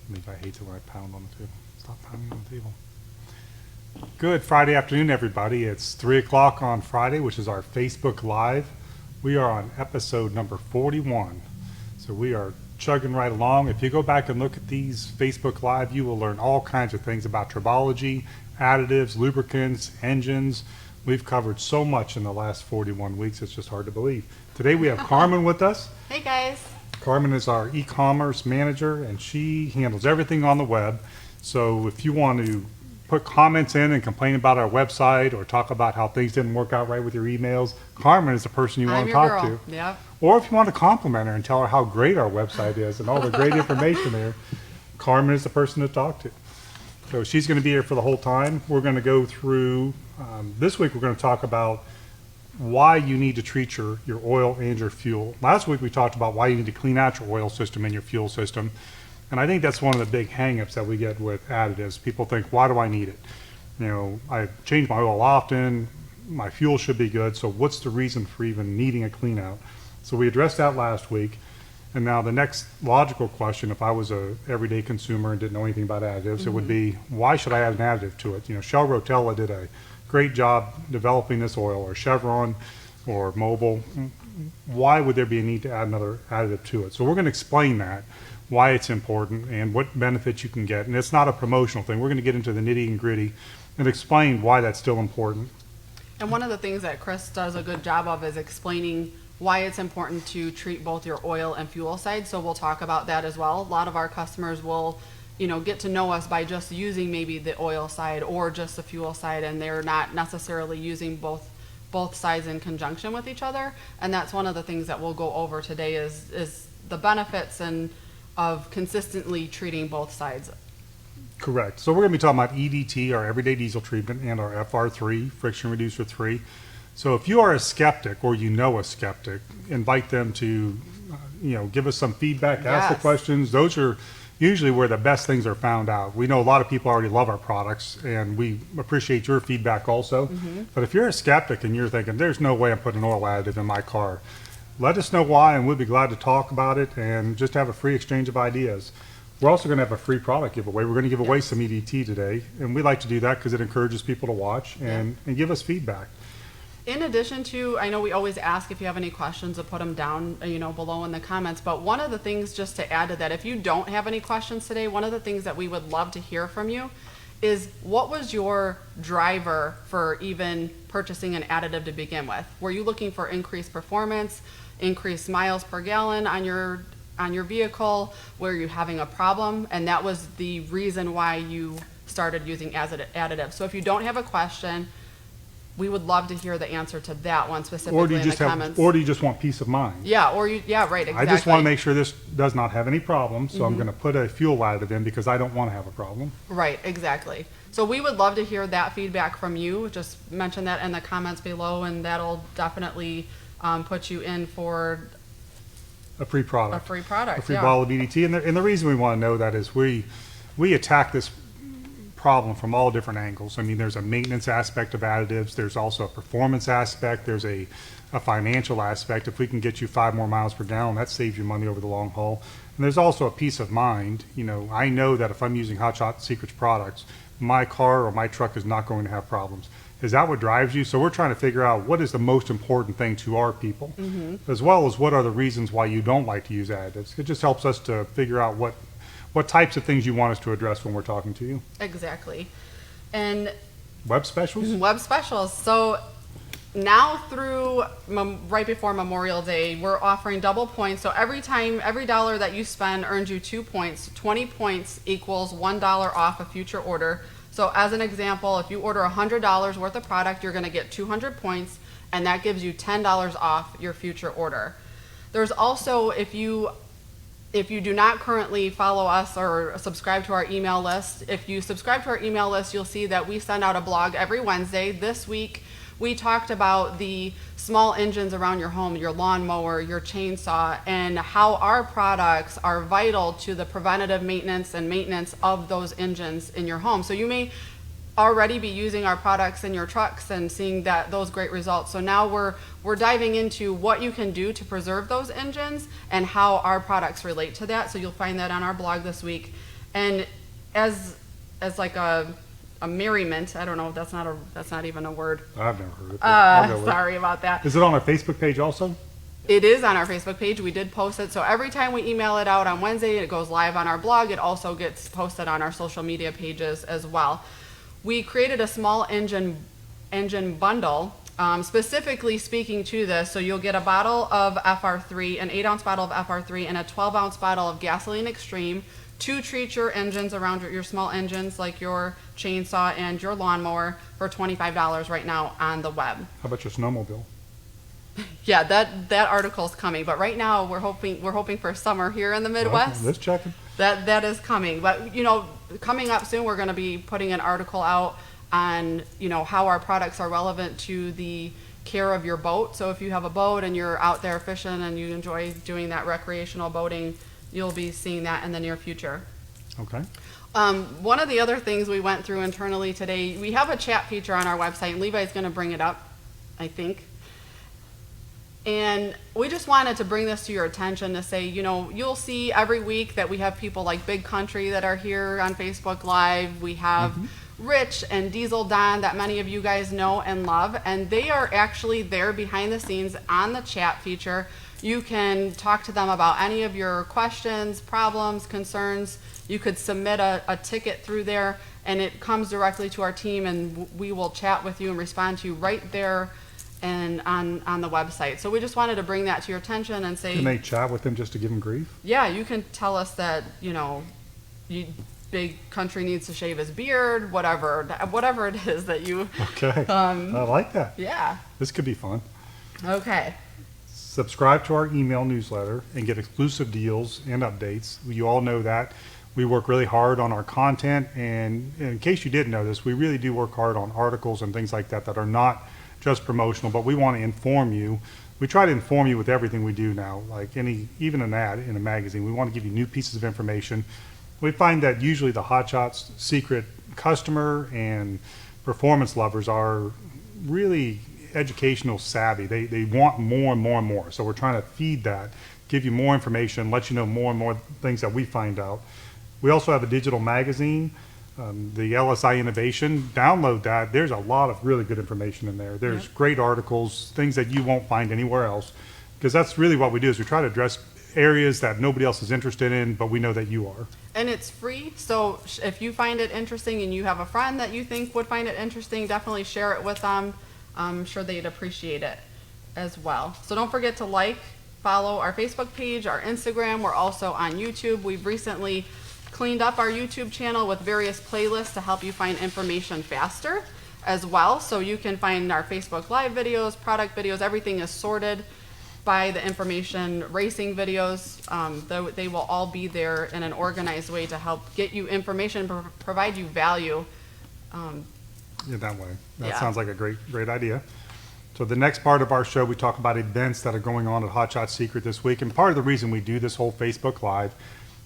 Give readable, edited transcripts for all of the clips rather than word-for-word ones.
Levi hates it when I pound on the table. Stop pounding on the table. Good Friday afternoon, everybody. It's 3 o'clock on Friday, which is our Facebook Live. We are on episode number 41. So we are chugging right along. If you go back and look at these Facebook Live, you will learn all kinds of things about tribology, additives, lubricants, engines. We've covered so much in the last 41 weeks, it's just hard to believe. Today we have Carmen with us. Hey guys. Carmen is our e-commerce manager, and she handles everything on the web. So if you want to put comments in and complain about our website or talk about how things didn't work out right with your emails, Carmen is the person you want to talk to. Yep. Or if you want to compliment her and tell her how great our website is and all the great information there, Carmen is the person to talk to. So she's going to be here for the whole time. We're going to go through, this week we're going to talk about why you need to treat your oil and your fuel. Last week we talked about why you need to clean out your oil system and your fuel system. And I think that's one of the big hang-ups that we get with additives. People think, why do I need it? You know, I change my oil often, my fuel should be good, so what's the reason for even needing a clean out? So we addressed that last week. And now the next logical question, if I was a everyday consumer and didn't know anything about additives, it would be, why should I add an additive to it? You know, Shell Rotella did a great job developing this oil, or Chevron, or Mobil. Why would there be a need to add another additive to it? So we're going to explain that, why it's important and what benefits you can get. And it's not a promotional thing. We're going to get into the nitty and gritty and explain why that's still important. And one of the things that Chris does a good job of is explaining why it's important to treat both your oil and fuel side. So we'll talk about that as well. A lot of our customers will, get to know us by just using maybe the oil side or just the fuel side, and they're not necessarily using both sides in conjunction with each other. And that's one of the things that we'll go over today is the benefits and of consistently treating both sides. Correct. So we're going to be talking about EDT, our everyday diesel treatment, and our FR3, friction reducer 3. So if you are a skeptic or you know a skeptic, invite them to, give us some feedback, ask the questions. Those are usually where the best things are found out. We know a lot of people already love our products, and we appreciate your feedback also. But if you're a skeptic and you're thinking, there's no way I'm putting an oil additive in my car, let us know why, and we'll be glad to talk about it and just have a free exchange of ideas. We're also going to have a free product giveaway. We're going to give away some EDT today, and we like to do that because it encourages people to watch and give us feedback. In addition to, I know we always ask if you have any questions to put them down, below in the comments, but one of the things just to add to that, if you don't have any questions today, one of the things that we would love to hear from you is, what was your driver for even purchasing an additive to begin with? Were you looking for increased performance, increased miles per gallon on your vehicle? Were you having a problem? And that was the reason why you started using additives. So if you don't have a question, we would love to hear the answer to that one specifically in the comments. Or do you just want peace of mind? Yeah, right, exactly. I just want to make sure this does not have any problems, so I'm going to put a fuel additive in because I don't want to have a problem. Right, exactly. So we would love to hear that feedback from you. Just mention that in the comments below, and that'll definitely put you in for a free product. A free product, a free bottle of EDT. And the reason we want to know that is we attack this problem from all different angles. I mean, there's a maintenance aspect of additives. There's also a performance aspect. There's a financial aspect. If we can get you 5 more miles per gallon, that saves you money over the long haul. And there's also a peace of mind. I know that if I'm using Hot Shot Secrets products, my car or my truck is not going to have problems. Is that what drives you? So we're trying to figure out what is the most important thing to our people, as well as what are the reasons why you don't like to use additives. It just helps us to figure out what types of things you want us to address when we're talking to you. Exactly. And web specials? Web specials. So now through right before Memorial Day, we're offering double points. So every dollar that you spend earns you 2 points. 20 points equals $1 off a future order. So as an example, if you order $100 worth of product, you're going to get 200 points, and that gives you $10 off your future order. There's also, if you do not currently follow us or subscribe to our email list, if you subscribe to our email list, you'll see that we send out a blog every Wednesday. This week, we talked about the small engines around your home, your lawnmower, your chainsaw, and how our products are vital to the preventative maintenance and maintenance of those engines in your home. So you may already be using our products in your trucks and seeing those great results. So now we're diving into what you can do to preserve those engines and how our products relate to that. So you'll find that on our blog this week. And as like a merriment, I don't know, that's not even a word. I've never heard of it. I'll go with it. Sorry about that. Is it on our Facebook page also? It is on our Facebook page. We did post it. So every time we email it out on Wednesday, it goes live on our blog. It also gets posted on our social media pages as well. We created a small engine bundle, specifically speaking to this. So you'll get a bottle of FR3, an 8-ounce bottle of FR3, and a 12-ounce bottle of Gasoline Extreme to treat your engines around your small engines like your chainsaw and your lawnmower for $25 right now on the web. How about your snowmobile? Yeah, that article's coming, but right now we're hoping for summer here in the Midwest. Okay, let's check it. That is coming, but coming up soon we're going to be putting an article out on how our products are relevant to the care of your boat. So if you have a boat and you're out there fishing and you enjoy doing that recreational boating, you'll be seeing that in the near future. Okay. One of the other things we went through internally today, we have a chat feature on our website, and Levi's going to bring it up, I think. And we just wanted to bring this to your attention to say, you'll see every week that we have people like Big Country that are here on Facebook Live. We have Rich and Diesel Don that many of you guys know and love, and they are actually there behind the scenes on the chat feature. You can talk to them about any of your questions, problems, concerns. You could submit a ticket through there, and it comes directly to our team, and we will chat with you and respond to you right there and on the website. So we just wanted to bring that to your attention and say, Can they chat with them just to give them grief? yeah, you can tell us that Big Country needs to shave his beard, whatever it is that you. Okay. I like that. Yeah. This could be fun. Okay. Subscribe to our email newsletter and get exclusive deals and updates. You all know that. We work really hard on our content, and in case you didn't know this, we really do work hard on articles and things like that are not just promotional, but we want to inform you. We try to inform you with everything we do now, like even an ad in a magazine. We want to give you new pieces of information. We find that usually the Hot Shots secret customer and performance lovers are really educational savvy. They want more and more and more. So we're trying to feed that, give you more information, let you know more and more things that we find out. We also have a digital magazine, the LSI Innovation. Download that. There's a lot of really good information in there. There's great articles, things that you won't find anywhere else, because that's really what we do is we try to address areas that nobody else is interested in, but we know that you are. And it's free, so if you find it interesting and you have a friend that you think would find it interesting, definitely share it with them. I'm sure they'd appreciate it as well. So don't forget to follow our Facebook page, our Instagram. We're also on YouTube. We've recently cleaned up our YouTube channel with various playlists to help you find information faster as well. So you can find our Facebook Live videos, product videos, everything is sorted by the information, racing videos. They will all be there in an organized way to help get you information, provide you value. Yeah, that way. That Yeah. sounds like a great idea. So the next part of our show, we talk about events that are going on at Hot Shot Secret this week. And part of the reason we do this whole Facebook Live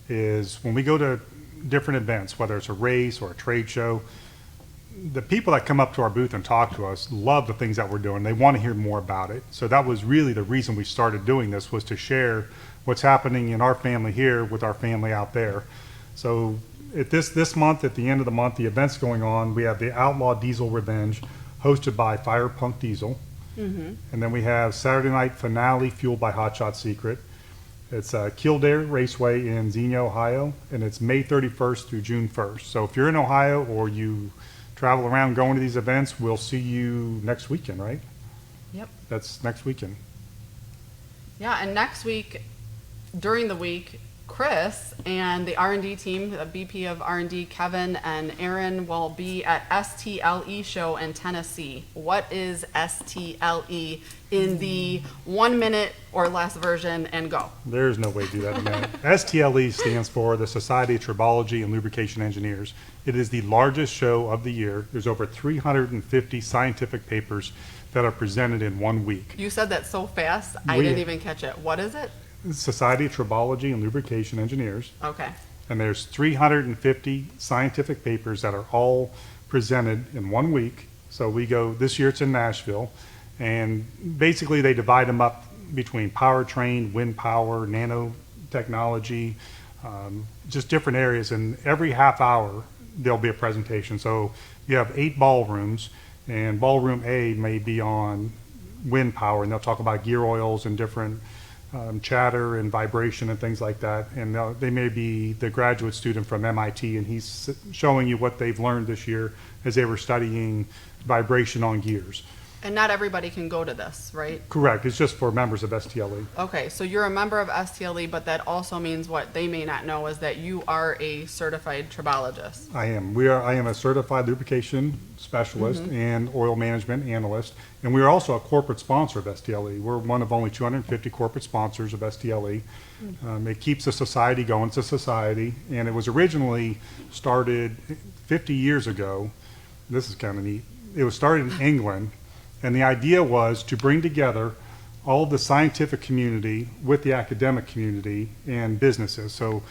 is when we go to different events, whether it's a race or a trade show, the people that come up to our booth and talk to us love the things that we're doing. They want to hear more about it. So that was really the reason we started doing this, was to share what's happening in our family here with our family out there. So at this month, at the end of the month, the events going on, we have the Outlaw Diesel Revenge hosted by Fire Punk Diesel. And then we have Saturday Night Finale fueled by Hot Shot Secret. It's Kildare Raceway in Xenia, Ohio, and it's May 31st through June 1st. So if you're in Ohio or you travel around going to these events, we'll see you next weekend, right? Yep. That's next weekend. Yeah, and next week, during the week, Chris and the R&D team, the VP of R&D, Kevin and Aaron, will be at STLE show in Tennessee. What is STLE in the 1 minute or less version, and go? There's no way to do that in a minute. STLE stands for the Society of Tribology and Lubrication Engineers. It is the largest show of the year. There's over 350 scientific papers that are presented in 1 week. You said that so fast, I didn't even catch it. What is it? Society of Tribology and Lubrication Engineers. Okay. And there's 350 scientific papers that are all presented in 1 week. So we go, this year it's in Nashville, and basically they divide them up between powertrain, wind power, nanotechnology, just different areas. And every half hour, there'll be a presentation. So you have 8 ballrooms, and ballroom A may be on wind power, and they'll talk about gear oils and different chatter and vibration and things like that. And they may be the graduate student from MIT, and he's showing you what they've learned this year as they were studying vibration on gears. And not everybody can go to this, right? Correct. It's just for members of STLE. Okay, so you're a member of STLE, but that also means what they may not know is that you are a certified tribologist. I am. I am a certified lubrication specialist and oil management analyst, and we are also a corporate sponsor of STLE. We're one of only 250 corporate sponsors of STLE. It keeps the society going. It's a society, and it was originally started 50 years ago. This is kind of neat. It was started in England. And the idea was to bring together all the scientific community with the academic community and businesses. So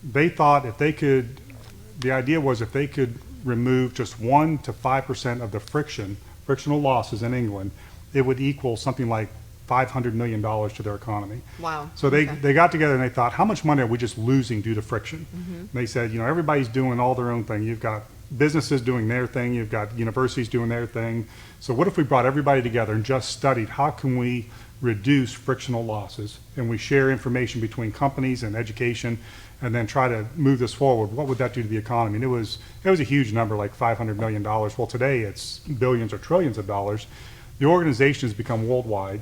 they thought the idea was if they could remove just 1 to 5% of the frictional losses in England, it would equal something like $500 million to their economy. Wow. So they got together and they thought, how much money are we just losing due to friction? And they said, everybody's doing all their own thing. You've got businesses doing their thing, you've got universities doing their thing. So what if we brought everybody together and just studied how can we reduce frictional losses, and we share information between companies and education, and then try to move this forward? What would that do to the economy? And it was a huge number, like $500 million. Well, today it's billions or trillions of dollars. The organization has become worldwide.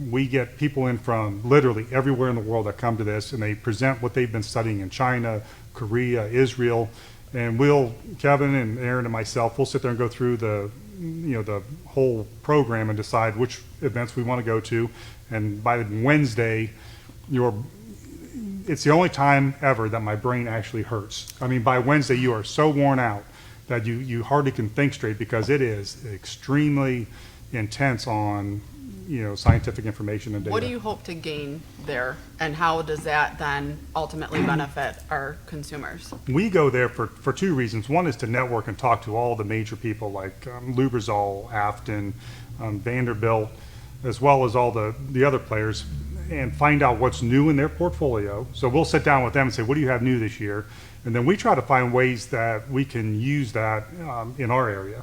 We get people in from literally everywhere in the world that come to this, and they present what they've been studying in China, Korea, Israel. And Kevin and Aaron and myself, we'll sit there and go through the whole program and decide which events we want to go to. And by Wednesday, it's the only time ever that my brain actually hurts. I mean, by Wednesday, you are so worn out that you hardly can think straight, because it is extremely intense on scientific information and data. What do you hope to gain there, and how does that then ultimately benefit our consumers? We go there for 2 reasons. One is to network and talk to all the major people like Lubrizol, Afton, Vanderbilt, as well as all the other players, and find out what's new in their portfolio. So we'll sit down with them and say, what do you have new this year? And then we try to find ways that we can use that in our area.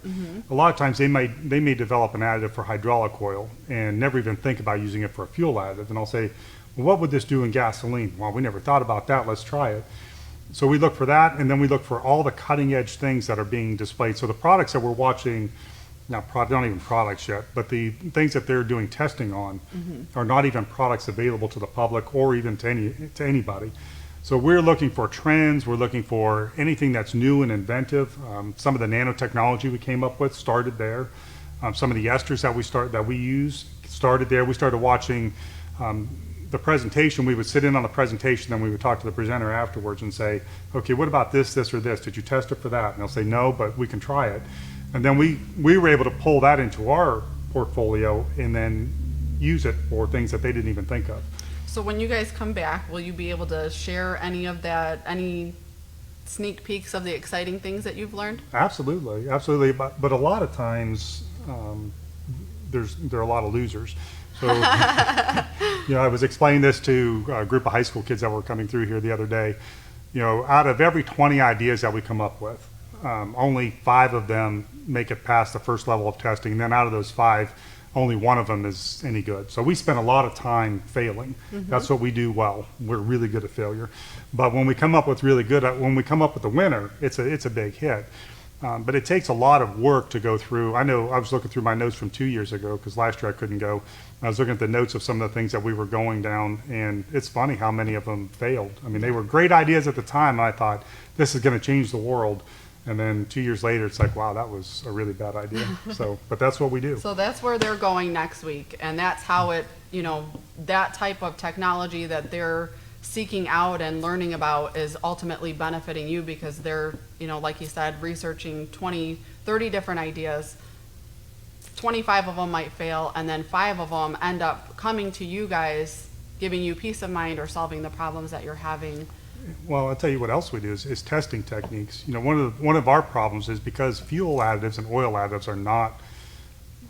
A lot of times they may develop an additive for hydraulic oil and never even think about using it for a fuel additive. And I'll say, well, what would this do in gasoline? Well, we never thought about that. Let's try it. So we look for that, and then we look for all the cutting edge things that are being displayed. So the products that we're watching, not even products yet, but the things that they're doing testing on are not even products available to the public or even to anybody. So we're looking for trends. We're looking for anything that's new and inventive. Some of the nanotechnology we came up with started there. Some of the esters that we use started there. We started watching the presentation. We would sit in on the presentation, then we would talk to the presenter afterwards and say, okay, what about this, or this? Did you test it for that? And they'll say, no, but we can try it. And then we were able to pull that into our portfolio and then use it for things that they didn't even think of. So when you guys come back, will you be able to share any of that, any sneak peeks of the exciting things that you've learned? Absolutely, absolutely. But a lot of times, there are a lot of losers. So, I was explaining this to a group of high school kids that were coming through here the other day. Out of every 20 ideas that we come up with, only 5 of them make it past the first level of testing. And then out of those 5, only 1 of them is any good. So we spend a lot of time failing. That's what we do well. We're really good at failure. But when we come up with when we come up with a winner, it's a big hit. But it takes a lot of work to go through. I know I was looking through my notes from 2 years ago, because last year I couldn't go. I was looking at the notes of some of the things that we were going down, and it's funny how many of them failed. I mean, they were great ideas at the time, and I thought, this is going to change the world. And then 2 years later, it's like, wow, that was a really bad idea. But that's what we do. So that's where they're going next week, and that's how that type of technology that they're seeking out and learning about is ultimately benefiting you, because they're, like you said, researching 20, 30 different ideas. 25 of them might fail, and then 5 of them end up coming to you guys, giving you peace of mind or solving the problems that you're having. Well, I'll tell you what else we do is testing techniques. One of our problems is because fuel additives and oil additives are not,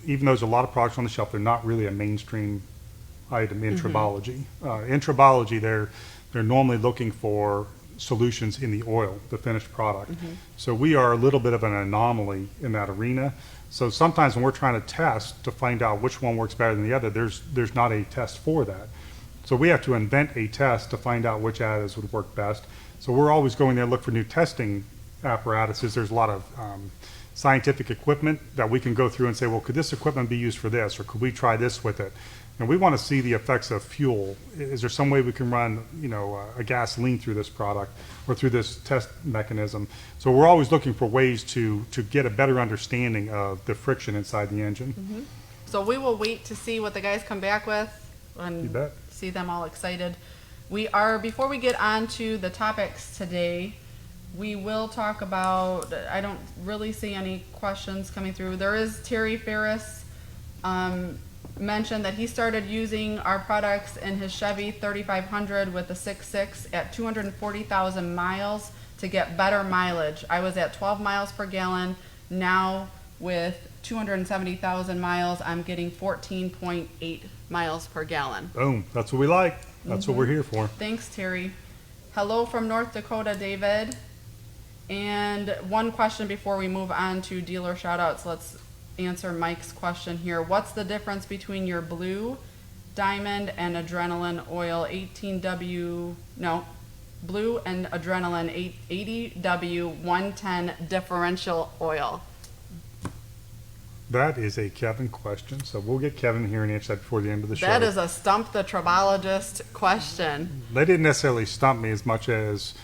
even though there's a lot of products on the shelf, they're not really a mainstream item in tribology. In tribology, they're normally looking for solutions in the oil, the finished product. So we are a little bit of an anomaly in that arena. So sometimes when we're trying to test to find out which one works better than the other, there's not a test for that. So we have to invent a test to find out which additives would work best. So we're always going there to look for new testing apparatuses. There's a lot of scientific equipment that we can go through and say, well, could this equipment be used for this, or could we try this with it? And we want to see the effects of fuel. Is there some way we can run, a gasoline through this product or through this test mechanism? So we're always looking for ways to get a better understanding of the friction inside the engine. So we will wait to see what the guys come back with You and bet. see them all excited. Before we get on to the topics today, we will talk about, I don't really see any questions coming through. There is Terry Ferris mentioned that he started using our products in his Chevy 3500 with the 6.6 at 240,000 miles to get better mileage. I was at 12 miles per gallon. Now with 270,000 miles, I'm getting 14.8 miles per gallon. Boom. That's what we like. That's what we're here for. Thanks, Terry. Hello from North Dakota, David. And one question before we move on to dealer shoutouts. Let's answer Mike's question here. What's the difference between your blue diamond and adrenaline oil 18W, blue and adrenaline 80W 110 differential oil? That is a Kevin question, so we'll get Kevin here and answer that before the end of the show. That is a stump the tribologist question. They didn't necessarily stump me as much as,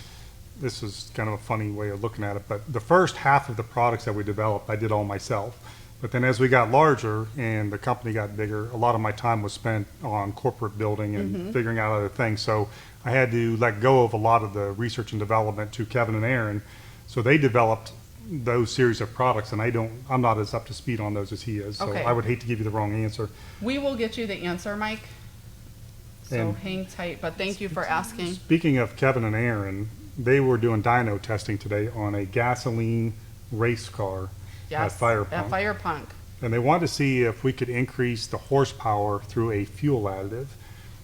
this is kind of a funny way of looking at it, but the first half of the products that we developed, I did all myself. But then as we got larger and the company got bigger, a lot of my time was spent on corporate building and figuring out other things. So I had to let go of a lot of the research and development to Kevin and Aaron. So they developed those series of products, and I'm not as up to speed on those as he is. So Okay. I would hate to give you the wrong answer. We will get you the answer, Mike. So And- hang tight, but thank you for asking. Speaking of Kevin and Aaron, they were doing dyno testing today on a gasoline race car at Fire At Pump. Fire Punk. And they wanted to see if we could increase the horsepower through a fuel additive.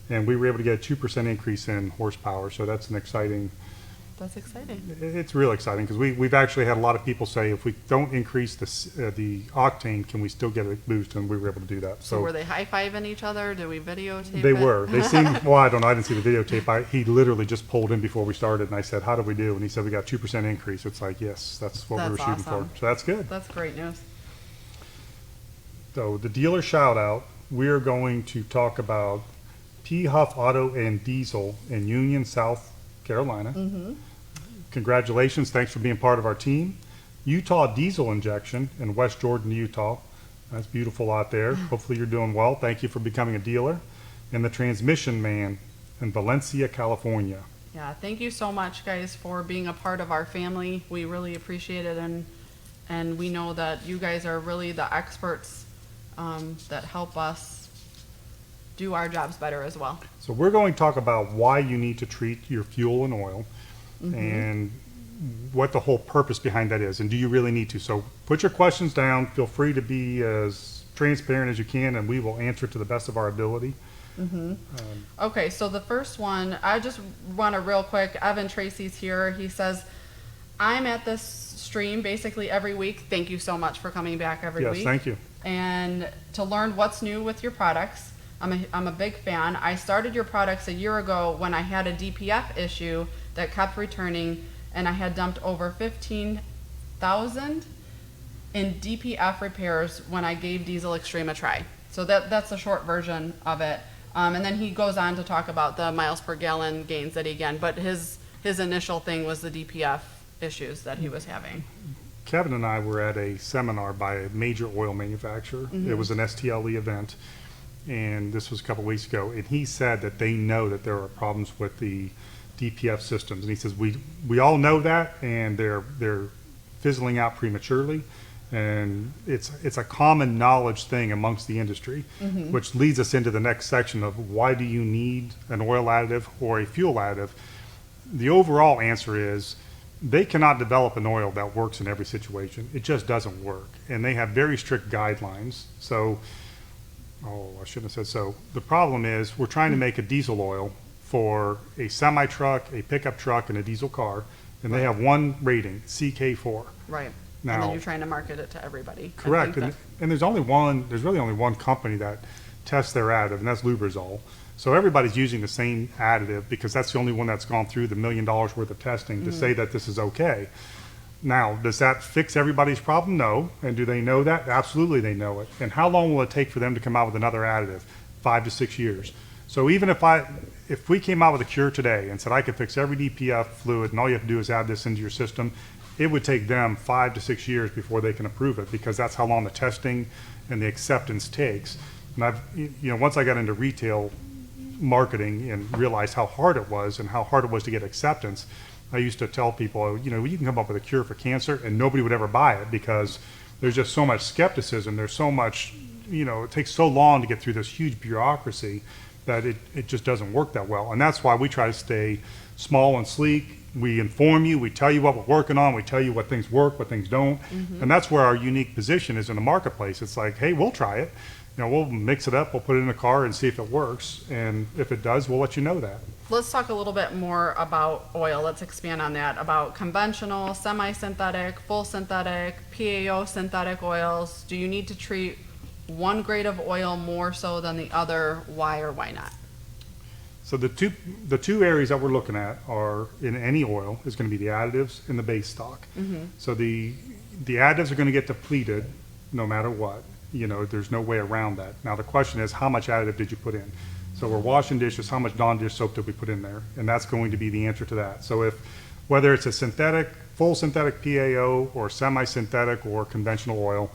And we were able to get a 2% increase in horsepower. So that's an exciting, That's exciting. it's real exciting because we've actually had a lot of people say if we don't increase the octane, can we still get a boost? And we were able to do that. So were they high-fiving each other? Did we videotape They it? were. They seemed, well, I don't know. I didn't see the videotape. He literally just pulled in before we started, and I said, how did we do? And he said, we got 2% increase. It's like, yes, that's what we were That's shooting awesome. for. So that's good. That's great news. So the dealer shout out, we're going to talk about P. Huff Auto and Diesel in Union, South Carolina. Congratulations. Thanks for being part of our team. Utah Diesel Injection in West Jordan, Utah. That's beautiful out there. Hopefully you're doing well. Thank you for becoming a dealer. And the Transmission Man in Valencia, California. Yeah, thank you so much, guys, for being a part of our family. We really appreciate it, and we know that you guys are really the experts that help us do our jobs better as well. So we're going to talk about why you need to treat your fuel and oil and what the whole purpose behind that is, and do you really need to. So put your questions down. Feel free to be as transparent as you can, and we will answer to the best of our ability. Okay, so the first one, I just want to real quick, Evan Tracy's here. He says, I'm at this stream basically every week. Thank you so much for coming back every Yes, week. thank you. And to learn what's new with your products. I'm a big fan. I started your products a year ago when I had a DPF issue that kept returning, and I had dumped over 15,000 in DPF repairs when I gave Diesel Extreme a try. So that's the short version of it. And then he goes on to talk about the miles per gallon gains that he again, but his initial thing was the DPF issues that he was having. Kevin and I were at a seminar by a major oil manufacturer. It was an STLE event, and this was a couple weeks ago. And he said that they know that there are problems with the DPF systems, and he says we all know that, and they're fizzling out prematurely. And it's a common knowledge thing amongst the industry, which leads us into the next section of why do you need an oil additive or a fuel additive? The overall answer is they cannot develop an oil that works in every situation. It just doesn't work. And they have very strict guidelines. So, I shouldn't have said so. The problem is we're trying to make a diesel oil for a semi truck, a pickup truck, and a diesel car, and they have one rating, CK4. Right. And Now- then you're trying to market it to everybody. I Correct, think and, that- and there's really only one company that tests their additive, and that's Lubrizol. So everybody's using the same additive because that's the only one that's gone through the $1 million worth of testing to say that this is okay. Now, does that fix everybody's problem? No. And do they know that? Absolutely they know it. And how long will it take for them to come out with another additive? 5 to 6 years. So even if we came out with a cure today and said I could fix every DPF fluid and all you have to do is add this into your system, it would take them 5 to 6 years before they can approve it because that's how long the testing and the acceptance takes. And once I got into retail marketing and realized how hard it was and how hard it was to get acceptance, I used to tell people, you can come up with a cure for cancer and nobody would ever buy it because there's just so much skepticism. There's so much, it takes so long to get through this huge bureaucracy that it just doesn't work that well. And that's why we try to stay small and sleek. We inform you, we tell you what we're working on, we tell you what things work, what things don't. And that's where our unique position is in the marketplace. It's like, hey, we'll try it. We'll mix it up, we'll put it in a car and see if it works. And if it does, we'll let you know that. Let's talk a little bit more about oil. Let's expand on that, about conventional, semi-synthetic, full synthetic, PAO synthetic oils. Do you need to treat one grade of oil more so than the other? Why or why not? So the two areas that we're looking at are in any oil is going to be the additives and the base stock. So the additives are going to get depleted no matter what. There's no way around that. Now the question is, how much additive did you put in? So we're washing dishes, how much Dawn dish soap did we put in there? And that's going to be the answer to that. So whether it's a synthetic, full synthetic PAO or semi-synthetic or conventional oil,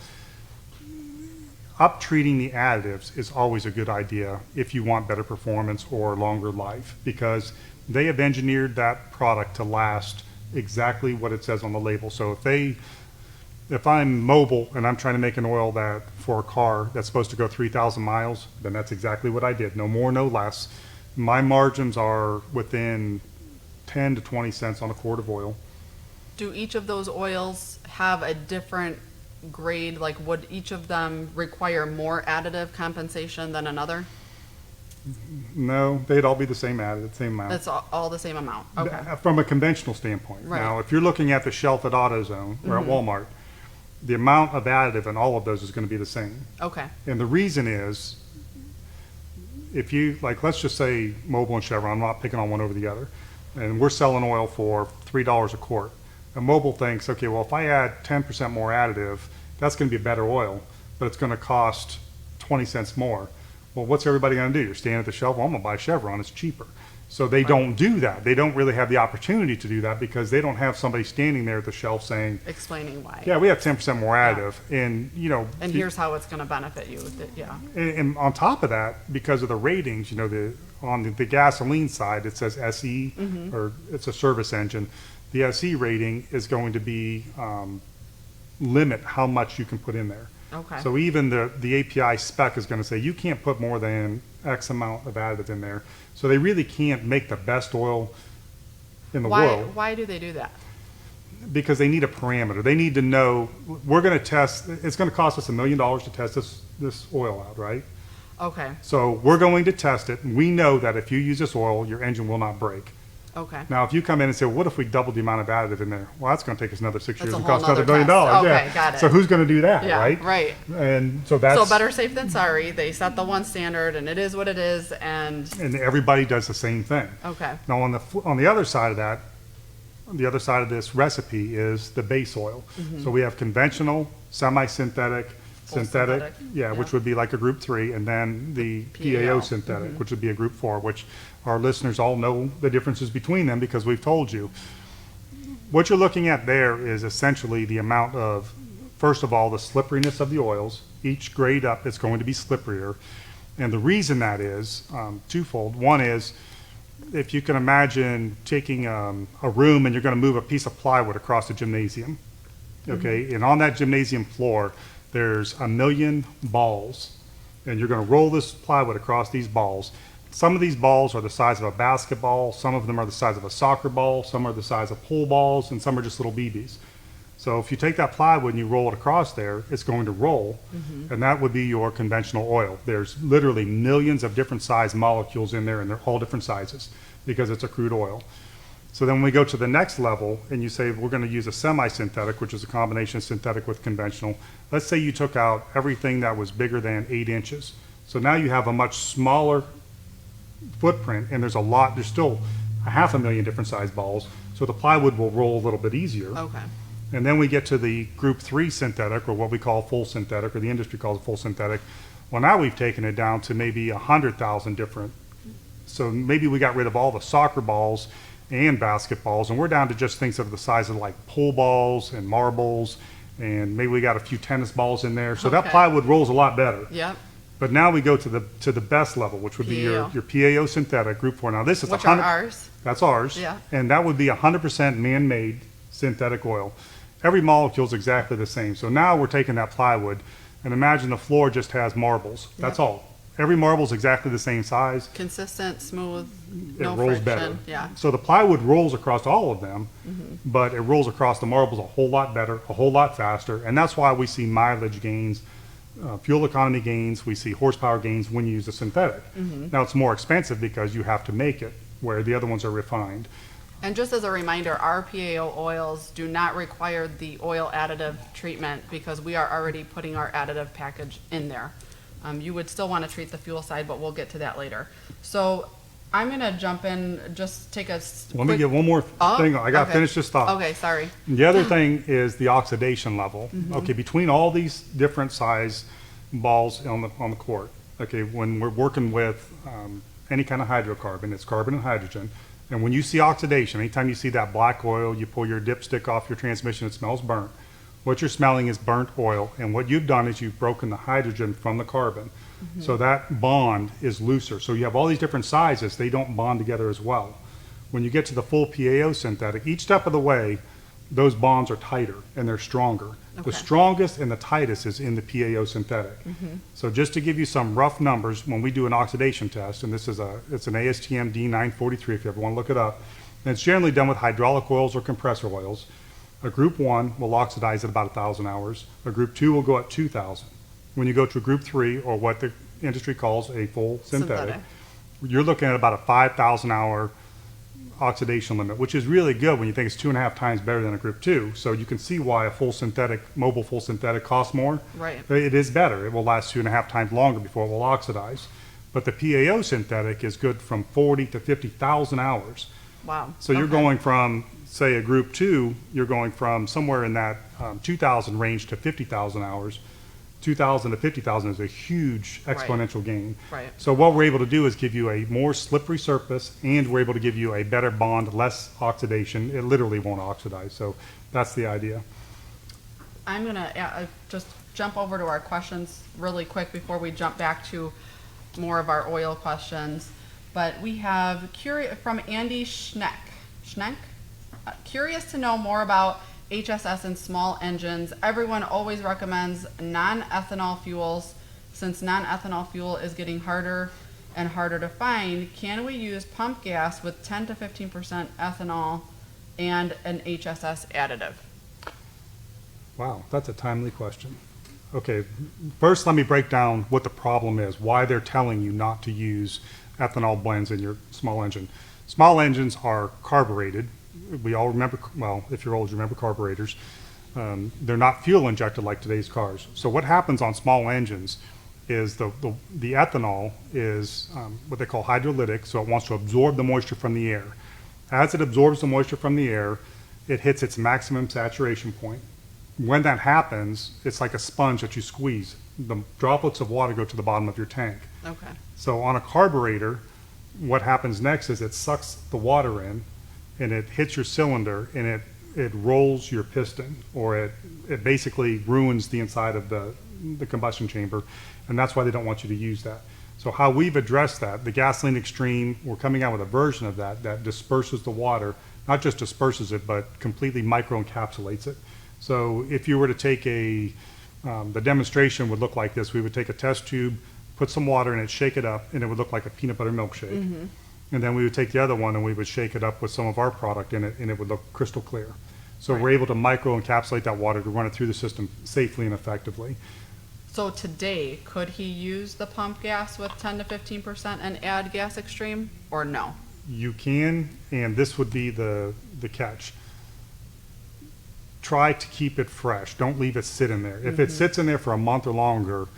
up-treating the additives is always a good idea if you want better performance or longer life because they have engineered that product to last exactly what it says on the label. So if I'm mobile and I'm trying to make an oil that for a car that's supposed to go 3,000 miles, then that's exactly what I did. No more, no less. My margins are within 10 to 20 cents on a quart of oil. Do each of those oils have a different grade? Like, would each of them require more additive compensation than another? No, they'd all be the same additive, same amount. It's all the same amount. Okay. From a conventional standpoint. Right. Now, if you're looking at the shelf at AutoZone or at Walmart, the amount of additive in all of those is going to be the same. Okay. And the reason is, if you, let's just say Mobil and Chevron, I'm not picking on one over the other, and we're selling oil for $3 a quart. And Mobil thinks, okay, well, if I add 10% more additive, that's going to be better oil, but it's going to cost 20 cents more. Well, what's everybody going to do? You're standing at the shelf, well, I'm going to buy Chevron, it's cheaper. So they don't do that. They don't really have the opportunity to do that because they don't have somebody standing there at the shelf saying, Explaining why. yeah, we have 10% more additive. And, And here's how it's going to benefit you. Yeah. and on top of that, because of the ratings, on the gasoline side, it says SE, or it's a service engine. The SE rating is going to be limit how much you can put in there. Okay. So even the API spec is going to say you can't put more than X amount of additive in there. So they really can't make the best oil in the world. Why do they do that? Because they need a parameter. They need to know, we're going to test, it's going to cost us $1 million to test this oil out, right? Okay. So we're going to test it, and we know that if you use this oil, your engine will not break. Okay. Now, if you come in and say, well, what if we doubled the amount of additive in there? Well, that's going to take us another 6 That's years a and whole cost another $1 nother million. test. Okay, Yeah. got it. So who's going to do that, Yeah, right? right. And so that's... So better safe than sorry. They set the one standard, and it is what it is. And everybody does the same thing. okay. Now, on the other side of that, the other side of this recipe is the base oil. So we have conventional, semi-synthetic, synthetic, yeah. which would be like a group 3, and then the PAO synthetic, which would be a group 4, which our listeners all know the differences between them because we've told you. What you're looking at there is essentially the amount of, first of all, the slipperiness of the oils. Each grade up is going to be slipperier. And the reason that is twofold. One is, if you can imagine taking a room and you're going to move a piece of plywood across the gymnasium, okay, and on that gymnasium floor, there's 1 million balls, and you're going to roll this plywood across these balls. Some of these balls are the size of a basketball, some of them are the size of a soccer ball, some are the size of pool balls, and some are just little BBs. So if you take that plywood and you roll it across there, it's going to roll, and that would be your conventional oil. There's literally millions of different size molecules in there, and they're all different sizes because it's a crude oil. So then we go to the next level and you say we're going to use a semi-synthetic, which is a combination of synthetic with conventional. Let's say you took out everything that was bigger than 8 inches. So now you have a much smaller footprint, and there's still 500,000 different size balls. So the plywood will roll a little bit easier. Okay. And then we get to the group 3 synthetic, or what we call full synthetic, or the industry calls full synthetic. Well, now we've taken it down to maybe 100,000 different. So maybe we got rid of all the soccer balls and basketballs, and we're down to just things that are the size of like pool balls and marbles, and maybe we got a few tennis balls in there. So that Okay. plywood rolls a lot better. Yep. But now we go to the best level, which would be your PAO synthetic group 4. Now this is Which are ours. That's ours. Yeah. And that would be 100% man-made synthetic oil. Every molecule is exactly the same. So now we're taking that plywood, and imagine the floor just has marbles. That's Yep. all. Every marble is exactly the same size. Consistent, smooth, It no rolls friction. better. Yeah. So the plywood rolls across all of them, but it rolls across the marbles a whole lot better, a whole lot faster, and that's why we see mileage gains, fuel economy gains, we see horsepower gains when you use a synthetic. Now it's more expensive because you have to make it, where the other ones are refined. And just as a reminder, our PAO oils do not require the oil additive treatment because we are already putting our additive package in there. You would still want to treat the fuel side, but we'll get to that later. So I'm going to jump in, just take a Let me get one more thing. I got to okay. finish this thought. Okay, sorry. The other thing is the oxidation level. Okay, between all these different size balls on the court, okay, when we're working with any kind of hydrocarbon, it's carbon and hydrogen. And when you see oxidation, anytime you see that black oil, you pull your dipstick off your transmission, it smells burnt. What you're smelling is burnt oil, and what you've done is you've broken the hydrogen from the carbon. So that bond is looser. So you have all these different sizes, they don't bond together as well. When you get to the full PAO synthetic, each step of the way, those bonds are tighter and they're stronger. Okay. The strongest and the tightest is in the PAO synthetic. So just to give you some rough numbers, when we do an oxidation test, and it's an ASTM D943 if you ever want to look it up, and it's generally done with hydraulic oils or compressor oils. A group 1 will oxidize at about 1,000 hours. A group 2 will go at 2,000. When you go to a group 3, or what the industry calls a full synthetic, you're looking at about a 5,000 hour oxidation limit, which is really good when you think it's 2.5 times better than a group 2. So you can see why a full synthetic, mobile full synthetic costs more. Right. It is better. It will last 2.5 times longer before it will oxidize. But the PAO synthetic is good from 40 to 50,000 hours. Wow. So you're Okay. going from, say, a group 2, you're going from somewhere in that 2,000 range to 50,000 hours. 2,000 to 50,000 is a huge exponential gain. Right. So what we're able to do is give you a more slippery surface, and we're able to give you a better bond, less oxidation. It literally won't oxidize. So that's the idea. I'm going to just jump over to our questions really quick before we jump back to more of our oil questions. But we have from Andy Schneck. Curious to know more about HSS and small engines. Everyone always recommends non-ethanol fuels. Since non-ethanol fuel is getting harder and harder to find, can we use pump gas with 10 to 15% ethanol and an HSS additive? Wow, that's a timely question. Okay, first let me break down what the problem is, why they're telling you not to use ethanol blends in your small engine. Small engines are carbureted. We all remember, well, if you're old, you remember carburetors. They're not fuel injected like today's cars. So what happens on small engines is the ethanol is what they call hydrolytic, so it wants to absorb the moisture from the air. As it absorbs the moisture from the air, it hits its maximum saturation point. When that happens, it's like a sponge that you squeeze. The droplets of water go to the bottom of your tank. Okay. So on a carburetor, what happens next is it sucks the water in, and it hits your cylinder, and it rolls your piston, or it basically ruins the inside of the combustion chamber, and that's why they don't want you to use that. So how we've addressed that, the Gasoline Extreme, we're coming out with a version of that disperses the water, not just disperses it, but completely microencapsulates it. So if you were to take the demonstration would look like this. We would take a test tube, put some water in it, shake it up, and it would look like a peanut butter milkshake. And then we would take the other one and we would shake it up with some of our product in it, and it would look crystal clear. So we're able to micro encapsulate that water to run it through the system safely and effectively. So today, could he use the pump gas with 10 to 15% and add gas extreme, or no? You can, and this would be the catch. Try to keep it fresh. Don't leave it sit in there. If it sits in there for a month or longer,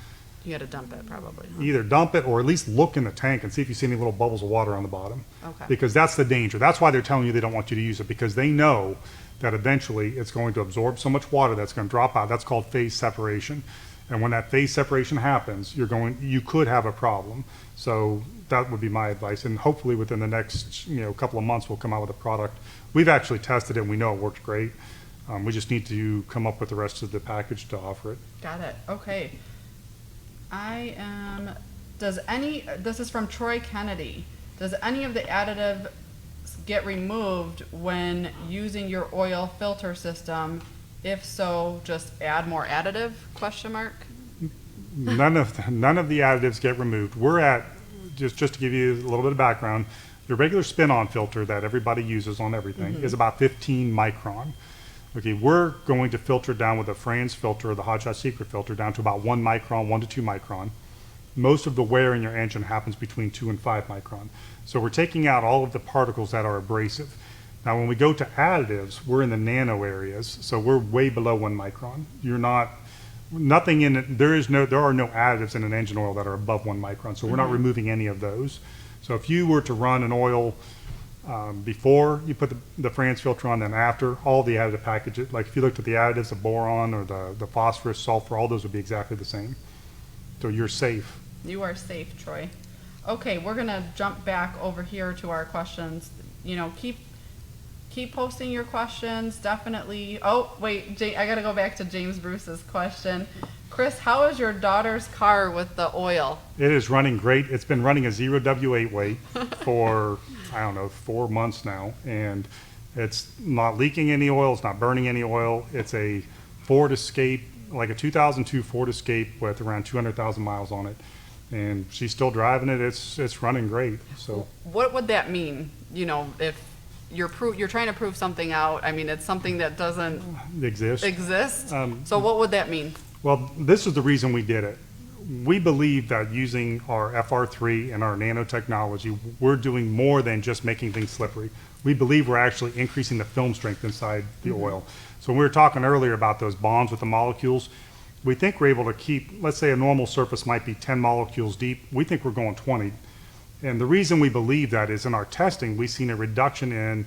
You got to dump it probably. Huh? either dump it or at least look in the tank and see if you see any little bubbles of water on the bottom. Okay. Because that's the danger. That's why they're telling you they don't want you to use it, because they know that eventually it's going to absorb so much water that's going to drop out. That's called phase separation. And when that phase separation happens, you could have a problem. So that would be my advice. And hopefully within the next couple of months, we'll come out with a product. We've actually tested it and we know it works great. We just need to come up with the rest of the package to offer it. Got it. Okay. This is from Troy Kennedy. Does any of the additive get removed when using your oil filter system? If so, just add more additive, ? None of the additives get removed. We're at, just to give you a little bit of background, your regular spin-on filter that everybody uses on everything is about 15 micron. Okay, we're going to filter down with a Franz filter, the Hot Shot Secret filter, down to about 1 micron, 1 to 2 micron. Most of the wear in your engine happens between 2 and 5 micron. So we're taking out all of the particles that are abrasive. Now, when we go to additives, we're in the nano areas, so we're way below 1 micron. Nothing in it, there are no additives in an engine oil that are above 1 micron, so we're not removing any of those. So if you were to run an oil before you put the Franz filter on, then after, all the additive packages, like if you looked at the additives, the boron or the phosphorus, sulfur, all those would be exactly the same. So you're safe. You are safe, Troy. Okay, we're gonna jump back over here to our questions. Keep posting your questions, definitely. Oh, wait, I gotta go back to James Bruce's question. Chris, how is your daughter's car with the oil? It is running great. It's been running a 0W8 weight for, 4 months now, and it's not leaking any oil, it's not burning any oil. It's a Ford Escape, like a 2002 Ford Escape with around 200,000 miles on it. And she's still driving it. It's running great. So what would that mean? If you're trying to prove something out. I mean, it's something that doesn't exist. So what would that mean? Well, this is the reason we did it. We believe that using our FR3 and our nanotechnology, we're doing more than just making things slippery. We believe we're actually increasing the film strength inside the oil. So when we were talking earlier about those bonds with the molecules, we think we're able to keep, let's say a normal surface might be 10 molecules deep. We think we're going 20. And the reason we believe that is in our testing, we've seen a reduction in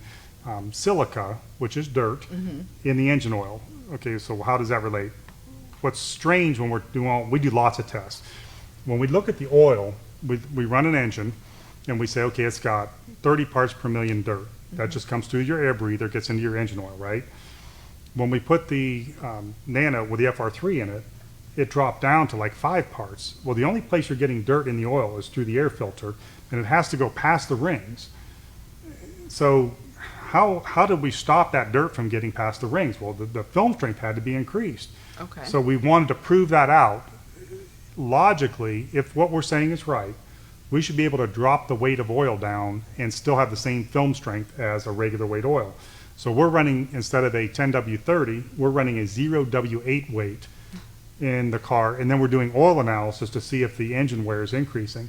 silica, which is dirt, in the engine oil. Okay, so how does that relate? What's strange when we do lots of tests. When we look at the oil, we run an engine and we say, okay, it's got 30 parts per million dirt. That just comes through your air breather, gets into your engine oil, right? When we put the Nano with the FR3 in it, it dropped down to like 5 parts. Well, the only place you're getting dirt in the oil is through the air filter, and it has to go past the rings. So how did we stop that dirt from getting past the rings? Well, the film strength had to be increased. Okay. So we wanted to prove that out. Logically, if what we're saying is right, we should be able to drop the weight of oil down and still have the same film strength as a regular weight oil. So we're running, instead of a 10W30, we're running a 0W8 weight in the car, and then we're doing oil analysis to see if the engine wear is increasing.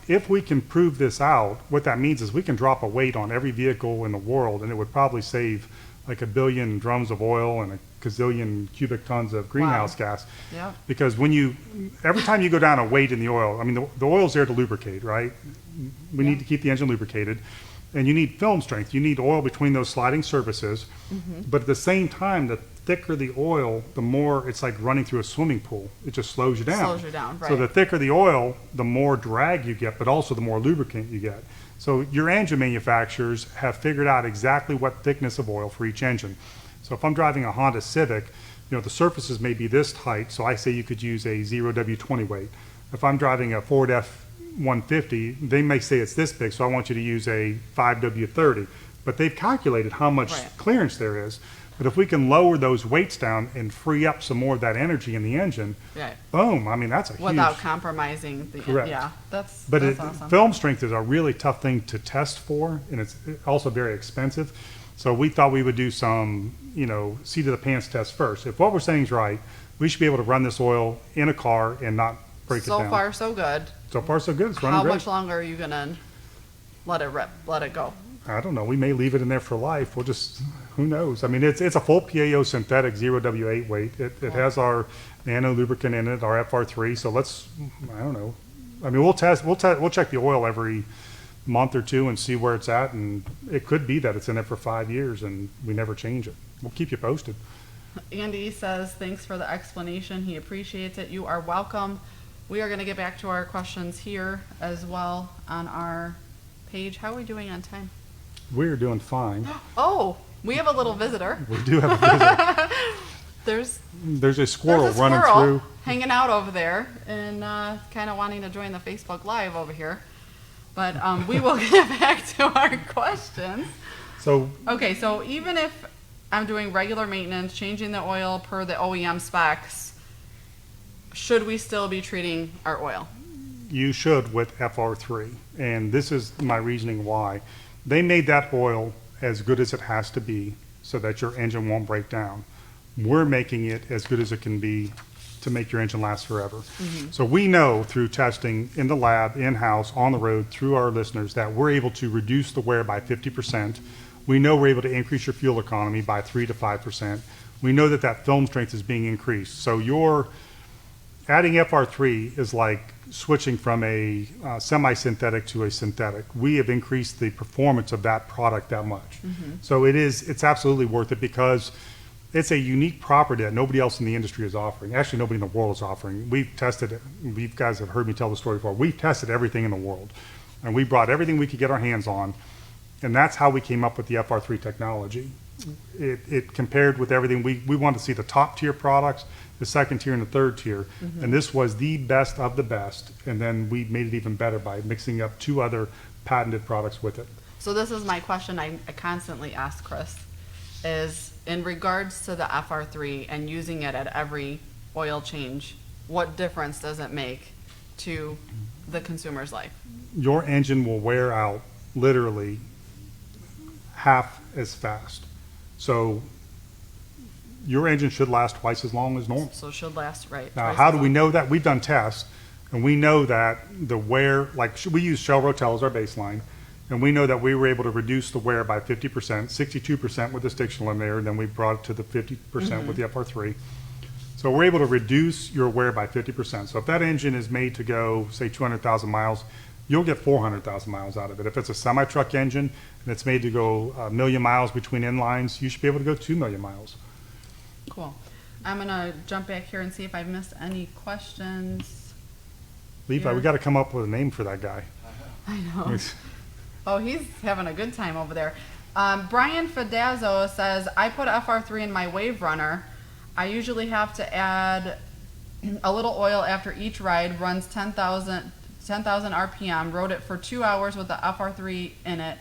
If we can prove this out, what that means is we can drop a weight on every vehicle in the world, and it would probably save like 1 billion drums of oil and a gazillion cubic tons of greenhouse gas. Yeah. Because every time you go down a weight in the oil, I mean, the oil's there to lubricate, right? We need to keep the engine lubricated. And you need film strength. You need oil between those sliding surfaces. But at the same time, the thicker the oil, the more it's like running through a swimming pool. It just slows you down. Slows you down, right. So the thicker the oil, the more drag you get, but also the more lubricant you get. So your engine manufacturers have figured out exactly what thickness of oil for each engine. So if I'm driving a Honda Civic, the surfaces may be this height, so I say you could use a 0W20 weight. If I'm driving a Ford F-150, they may say it's this big, so I want you to use a 5W30. But they've calculated how much clearance there is. But if we can lower those weights down and free up some more of that energy in the engine, Right. boom, I mean, that's a Without huge. compromising the, Correct. yeah, that's But awesome. film strength is a really tough thing to test for, and it's also very expensive. So we thought we would do some, seat of the pants test first. If what we're saying is right, we should be able to run this oil in a car and not break it So down. far, so good. So far, so good. It's running How great. much longer are you gonna let it rip, let it go? I don't know. We may leave it in there for life. We'll just, who knows? I mean, it's a full PAO synthetic 0W8 weight. It has our nano lubricant in it, our FR3. So I don't know. I mean, we'll check the oil every month or two and see where it's at. And it could be that it's in it for 5 years and we never change it. We'll keep you posted. Andy says, thanks for the explanation. He appreciates it. You are welcome. We are going to get back to our questions here as well on our page. How are we doing on time? We're doing fine. Oh, we have a little visitor. We do have a visitor. There's a squirrel There's a running squirrel through. hanging out over there and kind of wanting to join the Facebook Live over here. But we will get back to our questions. So Okay, so even if I'm doing regular maintenance, changing the oil per the OEM specs, should we still be treating our oil? you should with FR3. And this is my reasoning why. They made that oil as good as it has to be so that your engine won't break down. We're making it as good as it can be to make your engine last forever. Mm-hmm. So we know through testing in the lab, in-house, on the road, through our listeners, that we're able to reduce the wear by 50%. We know we're able to increase your fuel economy by 3 to 5%. We know that that film strength is being increased. So your adding FR3 is like switching from a semi-synthetic to a synthetic. We have increased the performance of that product that much. Mm-hmm. So it's absolutely worth it because it's a unique property that nobody else in the industry is offering. Actually, nobody in the world is offering. We've tested it. You guys have heard me tell the story before. We've tested everything in the world. And we brought everything we could get our hands on. And that's how we came up with the FR3 technology. It compared with everything. We wanted to see the top tier products, the second tier and the third tier. Mm-hmm. And this was the best of the best. And then we made it even better by mixing up 2 other patented products with it. So this is my question I constantly ask Chris, is in regards to the FR3 and using it at every oil change, what difference does it make to the consumer's life? Your engine will wear out literally half as fast. So your engine should last twice as long as normal. So it should last, right? Now, how do we know that? We've done tests, and we know that the wear, like we use Shell Rotel as our baseline, and we know that we were able to reduce the wear by 50%, 62% with the Stiction in there, and then we brought it to the 50% with the FR3. So we're able to reduce your wear by 50%. So if that engine is made to go, say, 200,000 miles, you'll get 400,000 miles out of it. If it's a semi-truck engine and it's made to go 1 million miles between inlines, you should be able to go 2 million miles. Cool. I'm going to jump back here and see if I've missed any questions. Levi, we got to come up with a name for that guy. I know. Oh, he's having a good time over there. Brian Fedazzo says, I put FR3 in my Wave Runner. I usually have to add a little oil after each ride, runs 10,000 RPM, rode it for 2 hours with the FR3 in it,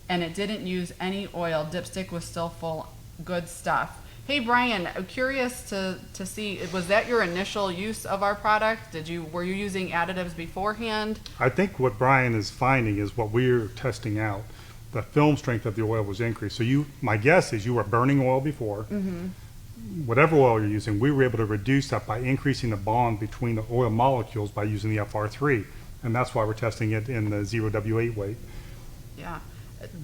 and it didn't use any oil. Dipstick was still full. Good stuff. Hey Brian, I'm curious to see, was that your initial use of our product? Were you using additives beforehand? I think what Brian is finding is what we're testing out. The film strength of the oil was increased. So my guess is you were burning oil before. Mm-hmm. Whatever oil you're using, we were able to reduce that by increasing the bond between the oil molecules by using the FR3. And that's why we're testing it in the 0W8 weight. Yeah.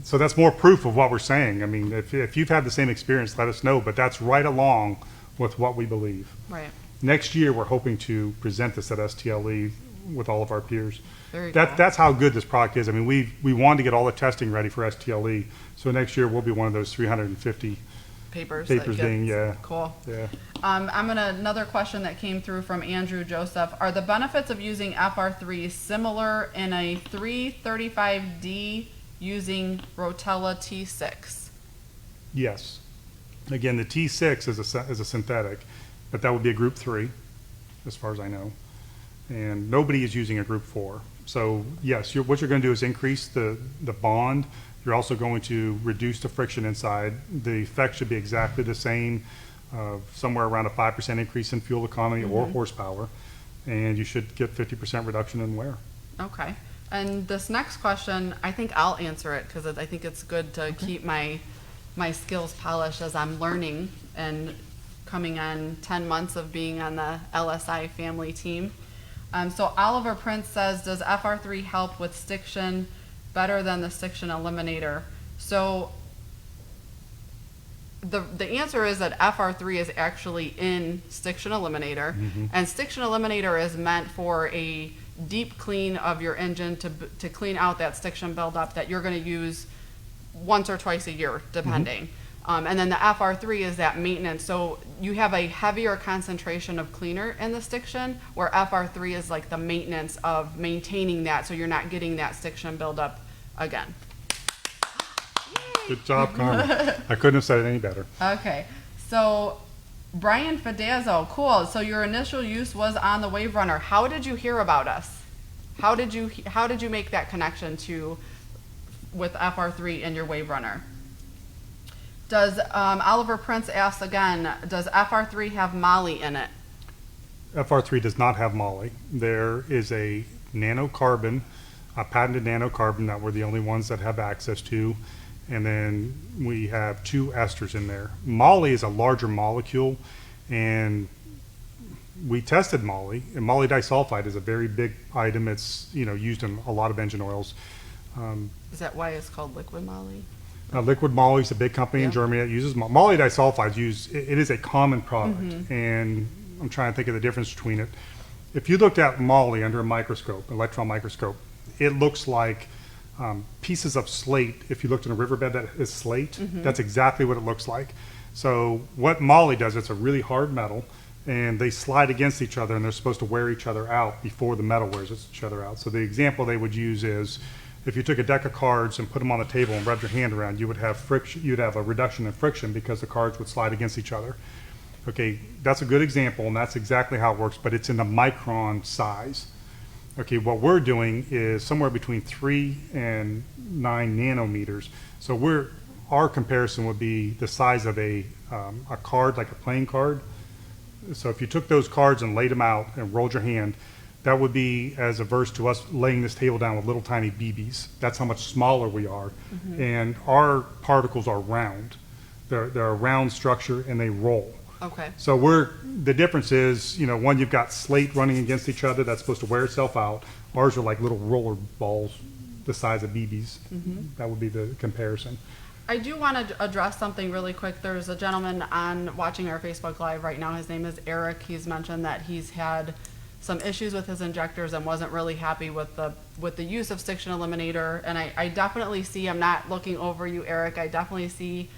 So that's more proof of what we're saying. I mean, if you've had the same experience, let us know. But that's right along with what we believe. Right. Next year, we're hoping to present this at STLE with all of our peers. Very cool. That's how good this product is. I mean, we wanted to get all the testing ready for STLE. So next year, we'll be one of those 350 papers being, yeah. Cool. Yeah. Another question that came through from Andrew Joseph. Are the benefits of using FR3 similar in a 335D using Rotella T6? Yes. Again, the T6 is a synthetic, but that would be a group 3, as far as I know. And nobody is using a group 4. So yes, what you're going to do is increase the bond You're also going to reduce the friction inside. The effect should be exactly the same, somewhere around a 5% increase in fuel economy or horsepower, and you should get 50% reduction in wear. Okay. And this next question, I think I'll answer it because I think it's good to keep my skills polished as I'm learning and coming on 10 months of being on the LSI family team. So Oliver Prince says, does FR3 help with Stiction better than the Stiction Eliminator? So the answer is that FR3 is actually in Stiction Eliminator, and Stiction Eliminator is meant for a deep clean of your engine to clean out that stiction buildup that you're going to use once or twice a year, depending. And then the FR3 is that maintenance. So you have a heavier concentration of cleaner in the Stiction, where FR3 is like the maintenance of maintaining that so you're not getting that stiction buildup again. Good job, Carmen. I couldn't have said it any better. Okay, so Brian Fedazzo, cool. So your initial use was on the Wave Runner. How did you hear about us? How did you make that connection with FR3 and your Wave Runner? Does Oliver Prince asks again, does FR3 have moly in it? FR3 does not have moly. There is a nanocarbon, a patented nanocarbon that we're the only ones that have access to. And then we have 2 esters in there. Moly is a larger molecule, and we tested moly, and moly disulfide is a very big item. It's used in a lot of engine oils. Is that why it's called liquid moly? Liquid moly is a big company in Germany that uses moly disulfide. It is a common product, and I'm trying to think of the difference between it. If you looked at moly under a microscope, electron microscope, it looks like pieces of slate. If you looked in a riverbed that is slate, that's exactly what it looks like. So what moly does, it's a really hard metal, and they slide against each other, and they're supposed to wear each other out before the metal wears each other out. So the example they would use is, if you took a deck of cards and put them on the table and rubbed your hand around, you would have friction. You'd have a reduction in friction because the cards would slide against each other. Okay, that's a good example, and that's exactly how it works, but it's in the micron size. Okay, what we're doing is somewhere between 3 and 9 nanometers. So our comparison would be the size of a card, like a playing card. So if you took those cards and laid them out and rolled your hand, that would be as averse to us laying this table down with little tiny BBs. That's how much smaller we are. And our particles are round. They're a round structure, and they roll. Okay. So the difference is, one, you've got slate running against each other that's supposed to wear itself out. Ours are like little roller balls the size of BBs. That would be the comparison. I do want to address something really quick. There's a gentleman watching our Facebook Live right now. His name is Eric. He's mentioned that he's had some issues with his injectors and wasn't really happy with the use of Stiction Eliminator. And I definitely see, I'm not looking over you, Eric, I definitely see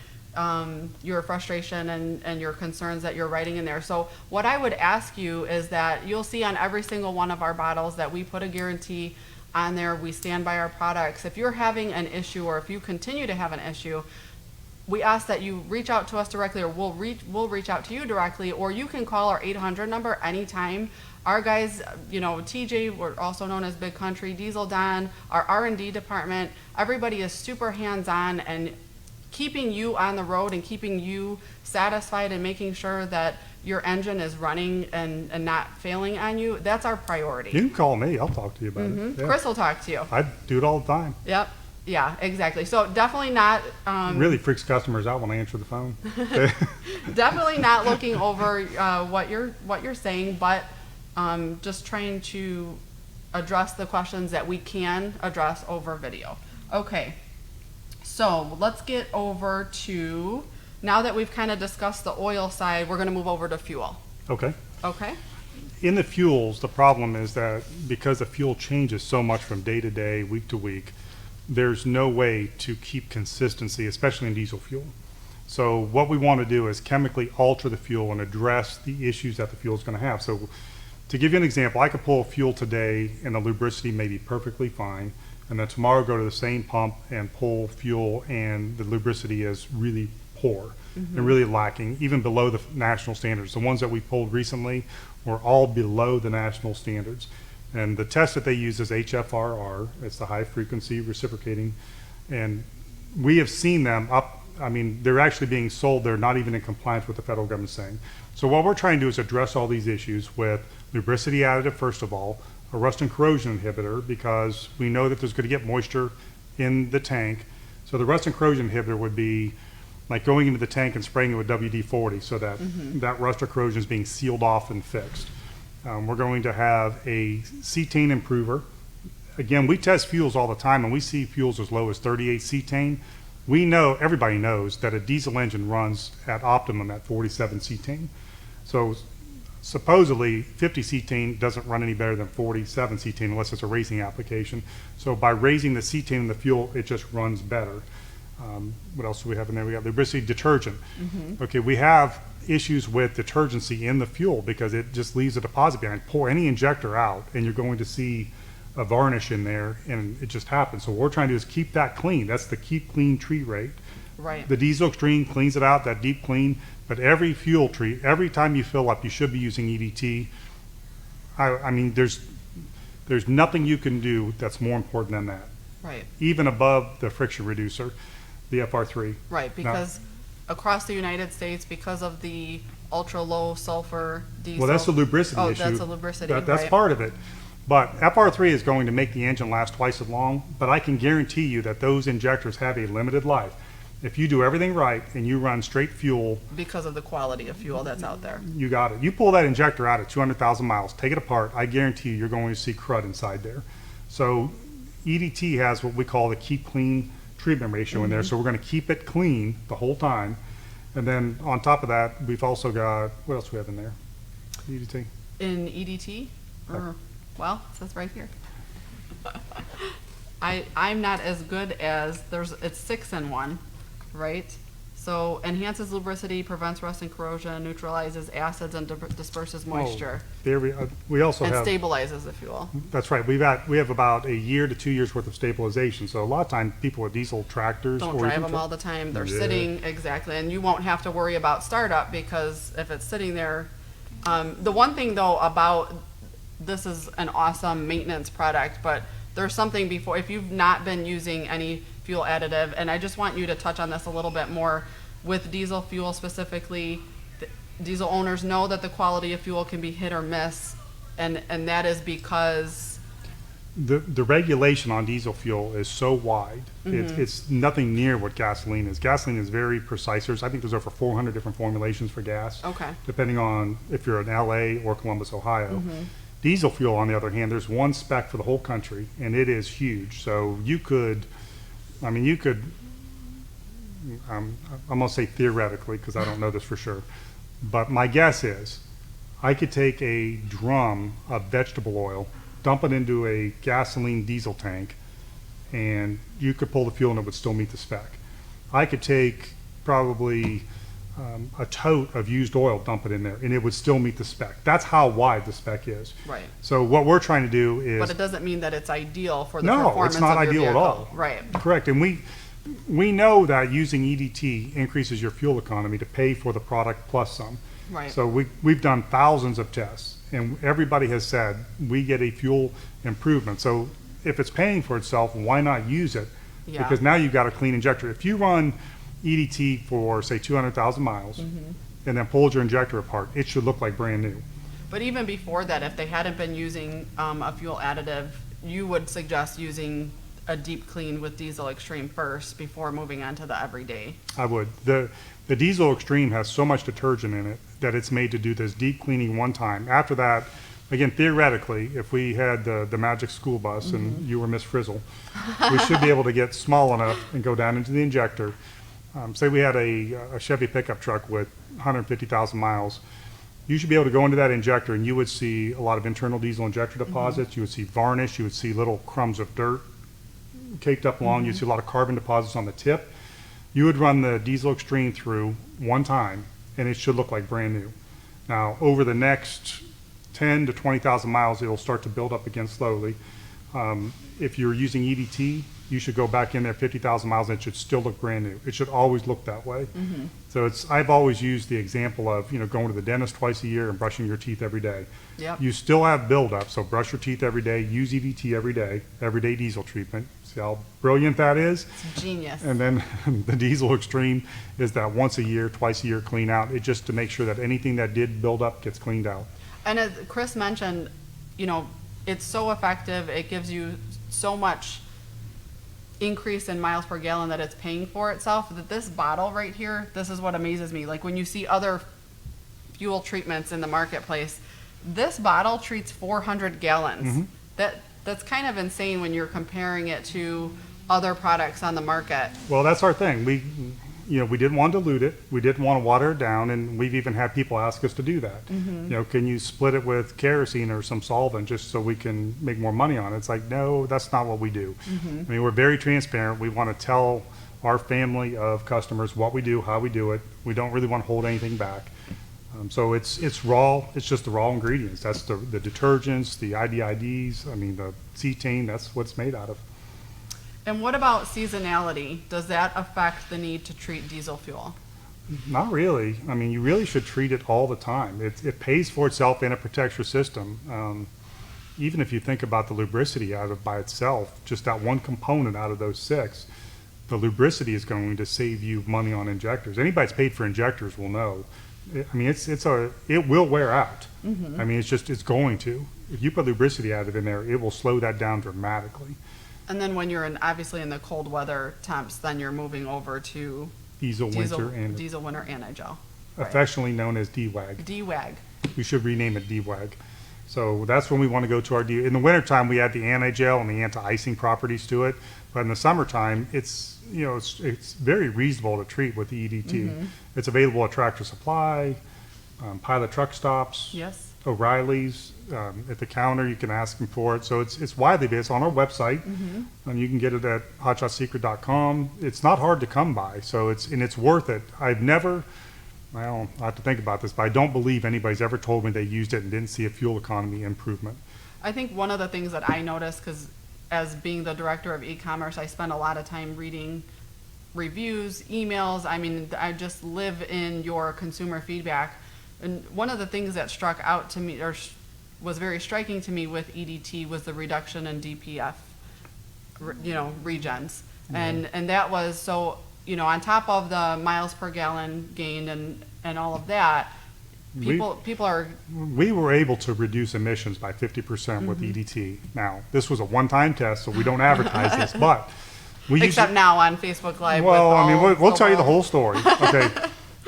your frustration and your concerns that you're writing in there. So what I would ask you is that you'll see on every single one of our bottles that we put a guarantee on there. We stand by our products. If you're having an issue, or if you continue to have an issue, we ask that you reach out to us directly, or we'll reach out to you directly, or you can call our 800 number anytime. Our guys, TJ, we're also known as Big Country, Diesel Don, our R&D department, everybody is super hands-on and keeping you on the road and keeping you satisfied and making sure that your engine is running and not failing on you. That's our priority. You can call me. I'll talk to you about it. Yeah. Chris will talk to you. I do it all the time. Yep. Yeah, exactly. So definitely not. It really freaks customers out when I answer the phone. Definitely not looking over what you're saying, but just trying to address the questions that we can address over video. Okay. So let's get over to, now that we've kind of discussed the oil side, we're going to move over to fuel. Okay. Okay. In the fuels, the problem is that because the fuel changes so much from day to day, week to week, there's no way to keep consistency, especially in diesel fuel. So what we want to do is chemically alter the fuel and address the issues that the fuel is going to have. So to give you an example, I could pull fuel today and the lubricity may be perfectly fine, and then tomorrow go to the same pump and pull fuel and the lubricity is really poor and really lacking, even below the national standards. The ones that we pulled recently were all below the national standards. And the test that they use is HFRR. It's the high frequency reciprocating. And we have seen them up, I mean, they're actually being sold, they're not even in compliance with the federal government saying. So what we're trying to do is address all these issues with lubricity additive, first of all, a rust and corrosion inhibitor, because we know that there's going to get moisture in the tank. So the rust and corrosion inhibitor would be like going into the tank and spraying it with WD-40 so that that rust or corrosion is being sealed off and fixed. We're going to have a cetane improver. Again, we test fuels all the time, and we see fuels as low as 38 cetane. We know, everybody knows, that a diesel engine runs at optimum at 47 cetane. So supposedly 50 cetane doesn't run any better than 47 cetane unless it's a racing application. So by raising the cetane in the fuel, it just runs better. What else do we have in there? We got lubricity detergent. Okay, we have issues with detergency in the fuel because it just leaves a deposit behind. Pour any injector out and you're going to see a varnish in there, and it just happens. So what we're trying to do is keep that clean. That's the keep clean treat rate. Right. The diesel extreme cleans it out, that deep clean, but every fuel treat, every time you fill up, you should be using EDT. I mean, there's nothing you can do that's more important than that. Right. Even above the friction reducer, the FR3. Right, because across the United States, because of the ultra low sulfur diesel. Well, that's the lubricity issue. Oh, that's a lubricity, That's right. part of it. But FR3 is going to make the engine last twice as long, but I can guarantee you that those injectors have a limited life. If you do everything right and you run straight fuel, Because of the quality of fuel that's out there. you got it. You pull that injector out at 200,000 miles, take it apart, I guarantee you're going to see crud inside there. So EDT has what we call the keep clean treatment ratio in there, so we're going to keep it clean the whole time. And then on top of that, we've also got, what else do we have in there? EDT? In EDT, or, well, it says right here. I'm not as good as, it's 6 in 1, right? So enhances lubricity, prevents rust and corrosion, neutralizes acids, and disperses moisture. There we also And have, stabilizes the fuel. that's right, we have about a year to 2 years worth of stabilization. So a lot of times people with diesel tractors. Don't or drive even them all the time. They're Yeah. sitting, exactly, and you won't have to worry about startup because if it's sitting there. The one thing though about, this is an awesome maintenance product, but there's something before, if you've not been using any fuel additive, and I just want you to touch on this a little bit more, with diesel fuel specifically, diesel owners know that the quality of fuel can be hit or miss, and that is because The regulation on diesel fuel is so wide. It's nothing near what gasoline is. Gasoline is very precise. I think there's over 400 different formulations for gas. Okay. Depending on if you're in LA or Columbus, Ohio. Diesel fuel, on the other hand, there's one spec for the whole country, and it is huge. So you could, I'm going to say theoretically, because I don't know this for sure, but my guess is I could take a drum of vegetable oil, dump it into a gasoline diesel tank, and you could pull the fuel and it would still meet the spec. I could take probably a tote of used oil, dump it in there, and it would still meet the spec. That's how wide the spec is. Right. So what we're trying to do is... But it doesn't mean that it's ideal for the No, performance it's not of your ideal at vehicle. all. Right. Correct, and we know that using EDT increases your fuel economy to pay for the product plus some. Right. So we've done thousands of tests, and everybody has said we get a fuel improvement. So if it's paying for itself, why not use it? Yeah. Because now you've got a clean injector. If you run EDT for, say, 200,000 miles, Mm-hmm. and then pulled your injector apart, it should look like brand new. But even before that, if they hadn't been using a fuel additive, you would suggest using a deep clean with Diesel Extreme first before moving on to the everyday. I would. The Diesel Extreme has so much detergent in it that it's made to do this deep cleaning one time. After that, again, theoretically, if we had the magic school bus and you were Miss Frizzle, we should be able to get small enough and go down into the injector. Say we had a Chevy pickup truck with 150,000 miles. You should be able to go into that injector and you would see a lot of internal diesel injector deposits. You would see varnish. You would see little crumbs of dirt caked up along. You'd see a lot of carbon deposits on the tip. You would run the Diesel Extreme through one time and it should look like brand new. Now, over the next 10 to 20,000 miles, it'll start to build up again slowly. If you're using EDT, you should go back in there 50,000 miles and it should still look brand new. It should always look that way. So I've always used the example of, going to the dentist twice a year and brushing your teeth every day. Yep. You still have buildup, so brush your teeth every day, use EDT every day diesel treatment, See how brilliant that is? It's genius. And then the diesel extreme is that once a year, twice a year clean out. It's just to make sure that anything that did build up gets cleaned out. And as Chris mentioned, you know, it's so effective. It gives you so much increase in miles per gallon that it's paying for itself. That this bottle right here, this is what amazes me. Like when you see other fuel treatments in the marketplace, this bottle treats 400 gallons. That's kind of insane when you're comparing it to other products on the market. Well, that's our thing. We didn't want to dilute it. We didn't want to water it down, and we've even had people ask us to do that. Can you split it with kerosene or some solvent just so we can make more money on it? It's like, no, that's not what we do. I mean, we're very transparent. We want to tell our family of customers what we do, how we do it. We don't really want to hold anything back. So it's raw. It's just the raw ingredients. That's the detergents, the IDIDs. I mean, the cetane. That's what it's made out of. And what about seasonality? Does that affect the need to treat diesel fuel? Not really. I mean, you really should treat it all the time. It pays for itself and it protects your system. Even if you think about the lubricity out of by itself, just that one component out of those 6, the lubricity is going to save you money on injectors. Anybody that's paid for injectors will know. I mean, it will wear out. I mean, it's going to. If you put lubricity additive in there, it will slow that down dramatically. And then when you're obviously in the cold weather temps, then you're moving over to Diesel winter anti-gel. Affectionately known as DWAG. DWAG. We should rename it DWAG. So that's when we want to go to our in the wintertime, we add the anti-gel and the anti-icing properties to it. But in the summertime, it's very reasonable to treat with the EDT. It's available at Tractor Supply, Pilot Truck Stops, Yes. O'Reilly's. At the counter, you can ask them for it. So it's widely available. It's on our website. You can get it at hotshotsecret.com. It's not hard to come by. So it's worth it. I have to think about this, but I don't believe anybody's ever told me they used it and didn't see a fuel economy improvement. I think one of the things that I noticed, because as being the director of e-commerce, I spend a lot of time reading reviews, emails. I mean, I just live in your consumer feedback. And one of the things that struck out to me, or was very striking to me with EDT, was the reduction in DPF, regens. And that was so, on top of the miles per gallon gained and all of that, people are. We were able to reduce emissions by 50% with EDT. Now, this was a one-time test, so we don't advertise this, but we Except now on Facebook Live. Well, I mean, we'll tell you the whole story. Okay.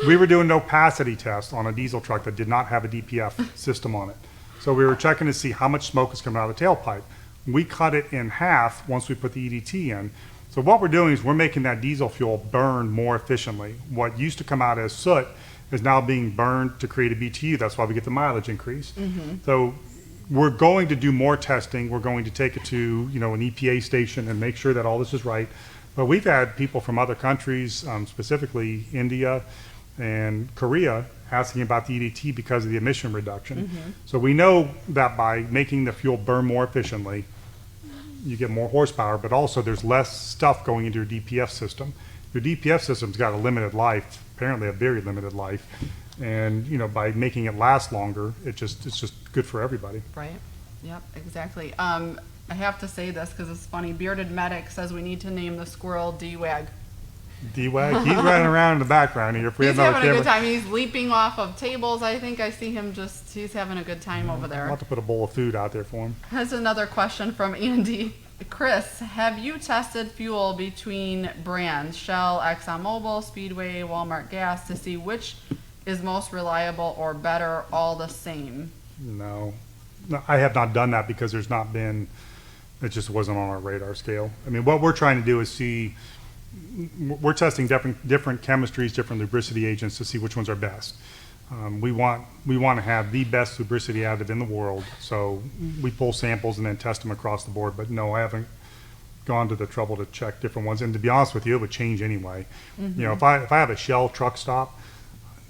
We were doing an opacity test on a diesel truck that did not have a DPF system on it. So we were checking to see how much smoke is coming out of the tailpipe. We cut it in half once we put the EDT in. So what we're doing is we're making that diesel fuel burn more efficiently. What used to come out as soot is now being burned to create a BTU. That's why we get the mileage increase. So we're going to do more testing. We're going to take it to an EPA station and make sure that all this is right. But we've had people from other countries, specifically India and Korea, asking about the EDT because of the emission reduction. So we know that by making the fuel burn more efficiently, you get more horsepower, but also there's less stuff going into your DPF system. Your DPF system's got a limited life, apparently a very limited life, and by making it last longer, it's just good for everybody. Right. Yep. Exactly. I have to say this because it's funny. Bearded Medic says we need to name the squirrel DWAG. DWAG, he's running around in the background here. If we He's have having a camera. good time. He's leaping off of tables. I think I see him he's having a good time over I'll there. have to put a bowl of food out there for him. Here's another question from Andy. Chris, have you tested fuel between brands, Shell, ExxonMobil, Speedway, Walmart Gas, to see which is most reliable or better, all the same? No, I have not done that because there's not been, it just wasn't on our radar scale. I mean, what we're trying to do is see, we're testing different chemistries, different lubricity agents to see which ones are best. We want to have the best lubricity additive in the world, so we pull samples and then test them across the board. But no, I haven't gone to the trouble to check different ones. And to be honest with you, it would change anyway. If I have a Shell truck stop,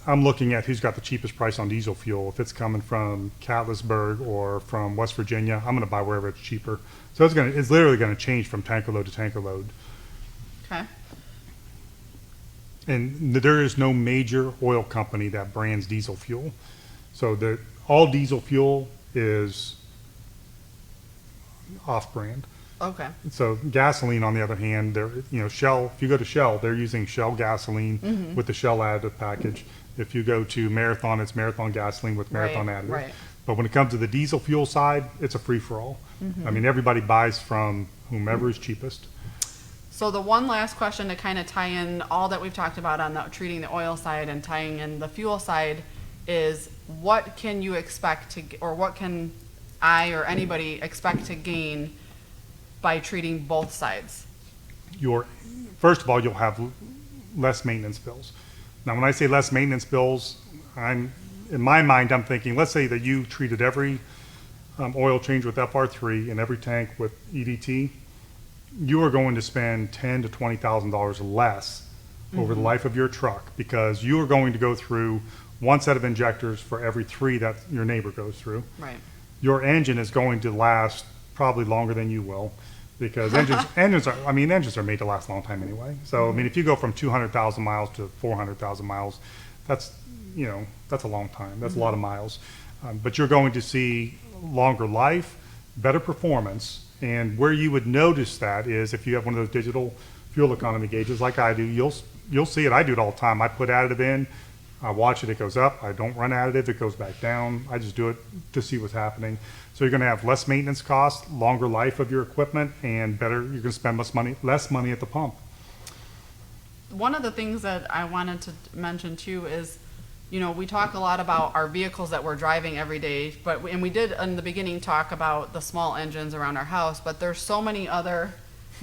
I'm looking at who's got the cheapest price on diesel fuel. If it's coming from Catlettsburg or from West Virginia, I'm going to buy wherever it's cheaper. So it's literally going to change from tanker load to tanker load. Okay. And there is no major oil company that brands diesel fuel. So all diesel fuel is off-brand. Okay. So gasoline, on the other hand, Shell, if you go to Shell, they're using Shell gasoline with the Shell additive package. If you go to Marathon, it's Marathon gasoline with Marathon Right, additive. right. But when it comes to the diesel fuel side, it's a free-for-all. I mean, everybody buys from whomever is cheapest. So the one last question to kind of tie in all that we've talked about on the treating the oil side and tying in the fuel side is what can you expect to, or what can I or anybody expect to gain by treating both sides? First of all, you'll have less maintenance bills. Now, when I say less maintenance bills, in my mind, I'm thinking, let's say that you treated every oil change with FR3 and every tank with EDT, you are going to spend $10,000 to $20,000 less over the life of your truck, because you are going to go through one set of injectors for every 3 that your neighbor goes through. Right. Your engine is going to last probably longer than you will, because engines are made to last a long time anyway. So I mean, if you go from 200,000 miles to 400,000 miles, that's a long time. That's a lot of miles. But you're going to see longer life, better performance, and where you would notice that is if you have one of those digital fuel economy gauges like I do. You'll see it. I do it all the time. I put additive in, I watch it goes up. I don't run additive, it goes back down. I just do it to see what's happening. So you're going to have less maintenance costs, longer life of your equipment, and you're going to spend less money at the pump. One of the things that I wanted to mention too is, we talk a lot about our vehicles that we're driving every day, and we did in the beginning talk about the small engines around our house, but there's so many other,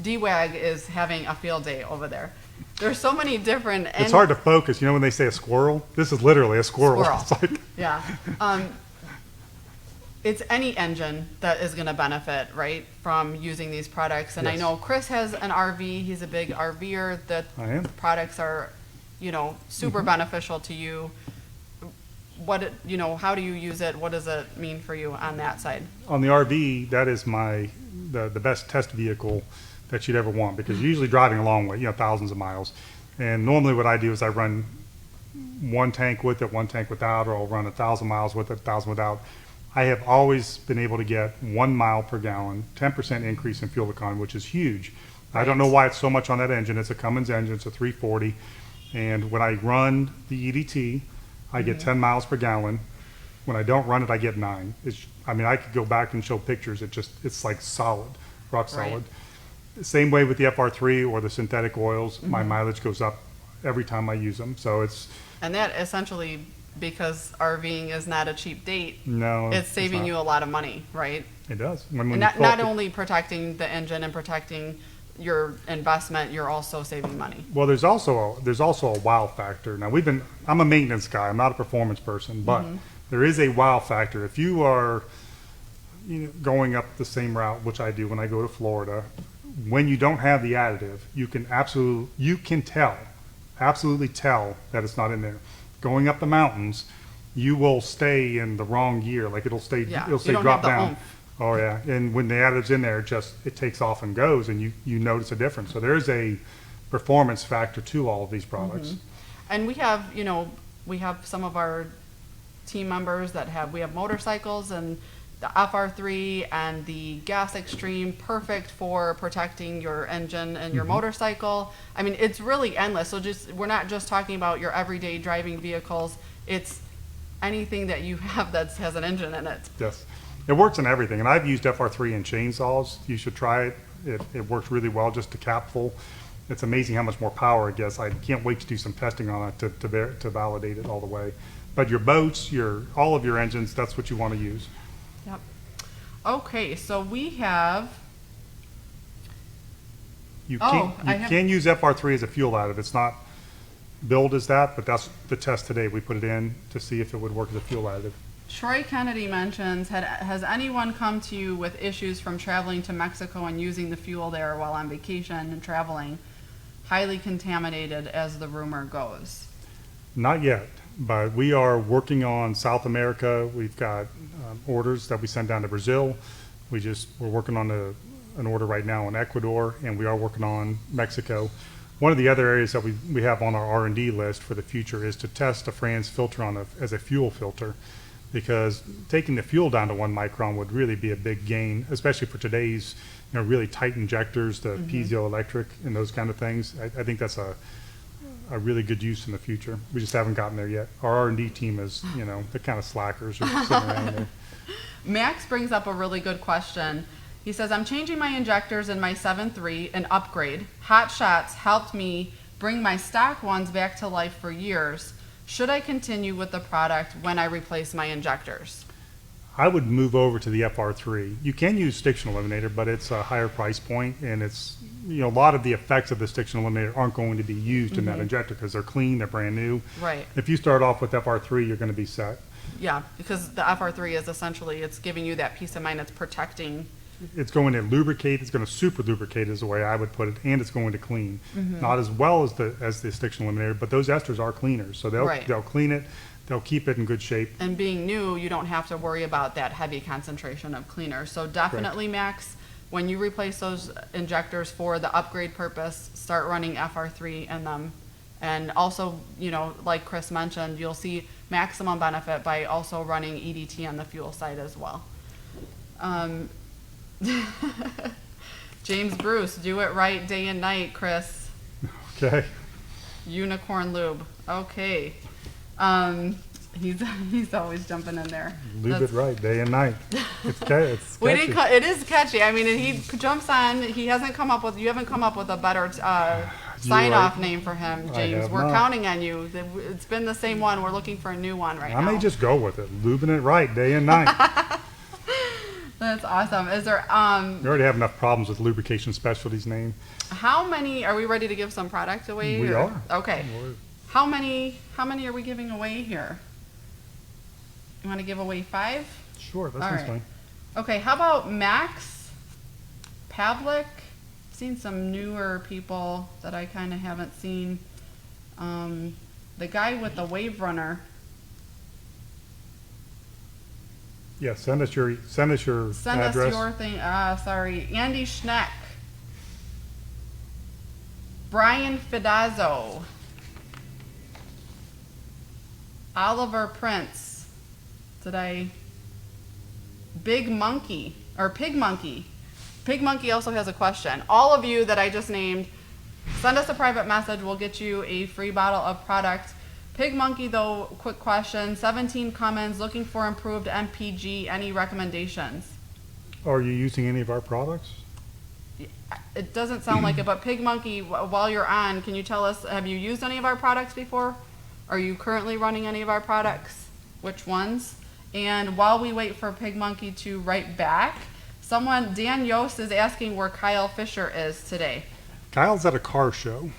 DWAG is having a field day over there. There's so many different. It's hard to focus. When they say a squirrel, this is literally a squirrel. It's like, yeah. It's any engine that is going to benefit, right, from using these products. And yes. I know Chris has an RV. He's a big RVer. The products are, super beneficial to you. How do you use it? What does it mean for you on that side? On the RV, that is the best test vehicle that you'd ever want, because you're usually driving a long way, thousands of miles. And normally what I do is I run one tank with it, one tank without, or I'll run 1,000 miles with it, 1,000 without. I have always been able to get 1 mile per gallon, 10% increase in fuel economy, which is huge. Right. I don't know why it's so much on that engine. It's a Cummins engine, it's a 340. And when I run the EDT, I get 10 miles per gallon. When I don't run it, I get 9. I could go back and show pictures. It's like solid, rock solid. Right. Same way with the FR3 or the synthetic oils. My mileage goes up every time I use them. So and that essentially, because RVing is not a cheap date, no, it's saving you a lot of money, right? It does. And not only protecting the engine and protecting your investment, you're also saving money. Well, there's also a wow factor. Now I'm a maintenance guy. I'm not a performance person, but there is a wow factor. If you are going up the same route, which I do when I go to Florida, when you don't have the additive, you can absolutely tell that it's not in there. Going up the mountains, you will stay in the wrong gear. Like it'll stay drop down. Oomph. Oh yeah. And when the additive's in there, it takes off and goes, and you notice a difference. So there's a performance factor to all of these products. And we have some of our team members we have motorcycles, and the FR3 and the Gas Extreme, perfect for protecting your engine and your motorcycle. I mean, it's really endless. So we're not just talking about your everyday driving vehicles. It's anything that you have that has an engine in it. Yes, it works in everything. And I've used FR3 in chainsaws. You should try it. It works really well, just a capful. It's amazing how much more power it gets. I can't wait to do some testing on it to validate it all the way. But your boats, all of your engines, that's what you want to use. Yep. Okay, so we have. You can use FR3 as a fuel additive. It's not billed as that, but that's the test today. We put it in to see if it would work as a fuel additive. Troy Kennedy mentions, has anyone come to you with issues from traveling to Mexico and using the fuel there while on vacation and traveling, highly contaminated as the rumor goes? Not yet, but we are working on South America. We've got orders that we send down to Brazil. We're working on an order right now in Ecuador, and we are working on Mexico. One of the other areas that we have on our R&D list for the future is to test a Franz filter as a fuel filter, because taking the fuel down to 1 micron would really be a big gain, especially for today's, really tight injectors, the piezoelectric and those kind of things. I think that's a really good use in the future. We just haven't gotten there yet. Our R&D team is, they're kind of slackers or sitting around there. Max brings up a really good question. He says, I'm changing my injectors in my 7.3, an upgrade. Hot Shots helped me bring my stock ones back to life for years. Should I continue with the product when I replace my injectors? I would move over to the FR3. You can use Stiction Eliminator, but it's a higher price point, and it's, a lot of the effects of the Stiction Eliminator aren't going to be used in that injector because they're clean, they're brand new. Right. If you start off with FR3, you're going to be set. Yeah, because the FR3 is essentially, it's giving you that peace of mind, it's protecting. It's going to lubricate, it's going to super lubricate is the way I would put it, and it's going to clean. Not as well as the Stiction Eliminator, but those esters are cleaners, so they'll clean it, they'll keep it in good shape. And being new, you don't have to worry about that heavy concentration of cleaner. So definitely, Max, when you replace those injectors for the upgrade purpose, start running FR3 in them. And also, like Chris mentioned, you'll see maximum benefit by also running EDT on the fuel side as well. James Bruce, do it right day and night, Chris. Okay. Unicorn lube. Okay. He's always jumping in there. Lube it right day and night. It's catchy. It is catchy. I mean, and he jumps on. You haven't come up with a better sign-off name for him, James. We're counting on you. It's been the same one. We're looking for a new one now. I may just go with it. Lubing it right day and night. That's awesome. Is there We already have enough problems with lubrication specialties name. how many are we ready to give some product away? We are. Okay. How many are we giving away here? You want to give away 5? Sure, that All sounds right. fine. Okay, how about Max Pavlik? Seen some newer people that I kind of haven't seen. The guy with the Wave Runner. Yeah, send us your Send address. us your thing. Sorry. Andy Schneck. Brian Fidazzo. Oliver Prince. Big Monkey, or Pig Monkey. Pig Monkey also has a question. All of you that I just named, send us a private message. We'll get you a free bottle of product. Pig Monkey, though, quick question. 17 comments, looking for improved MPG. Any recommendations? Are you using any of our products? It doesn't sound like it, but Pig Monkey, while you're on, can you tell us, have you used any of our products before? Are you currently running any of our products? Which ones? And while we wait for Pig Monkey to write back, Dan Yost is asking where Kyle Fisher is today. Kyle's at a car show,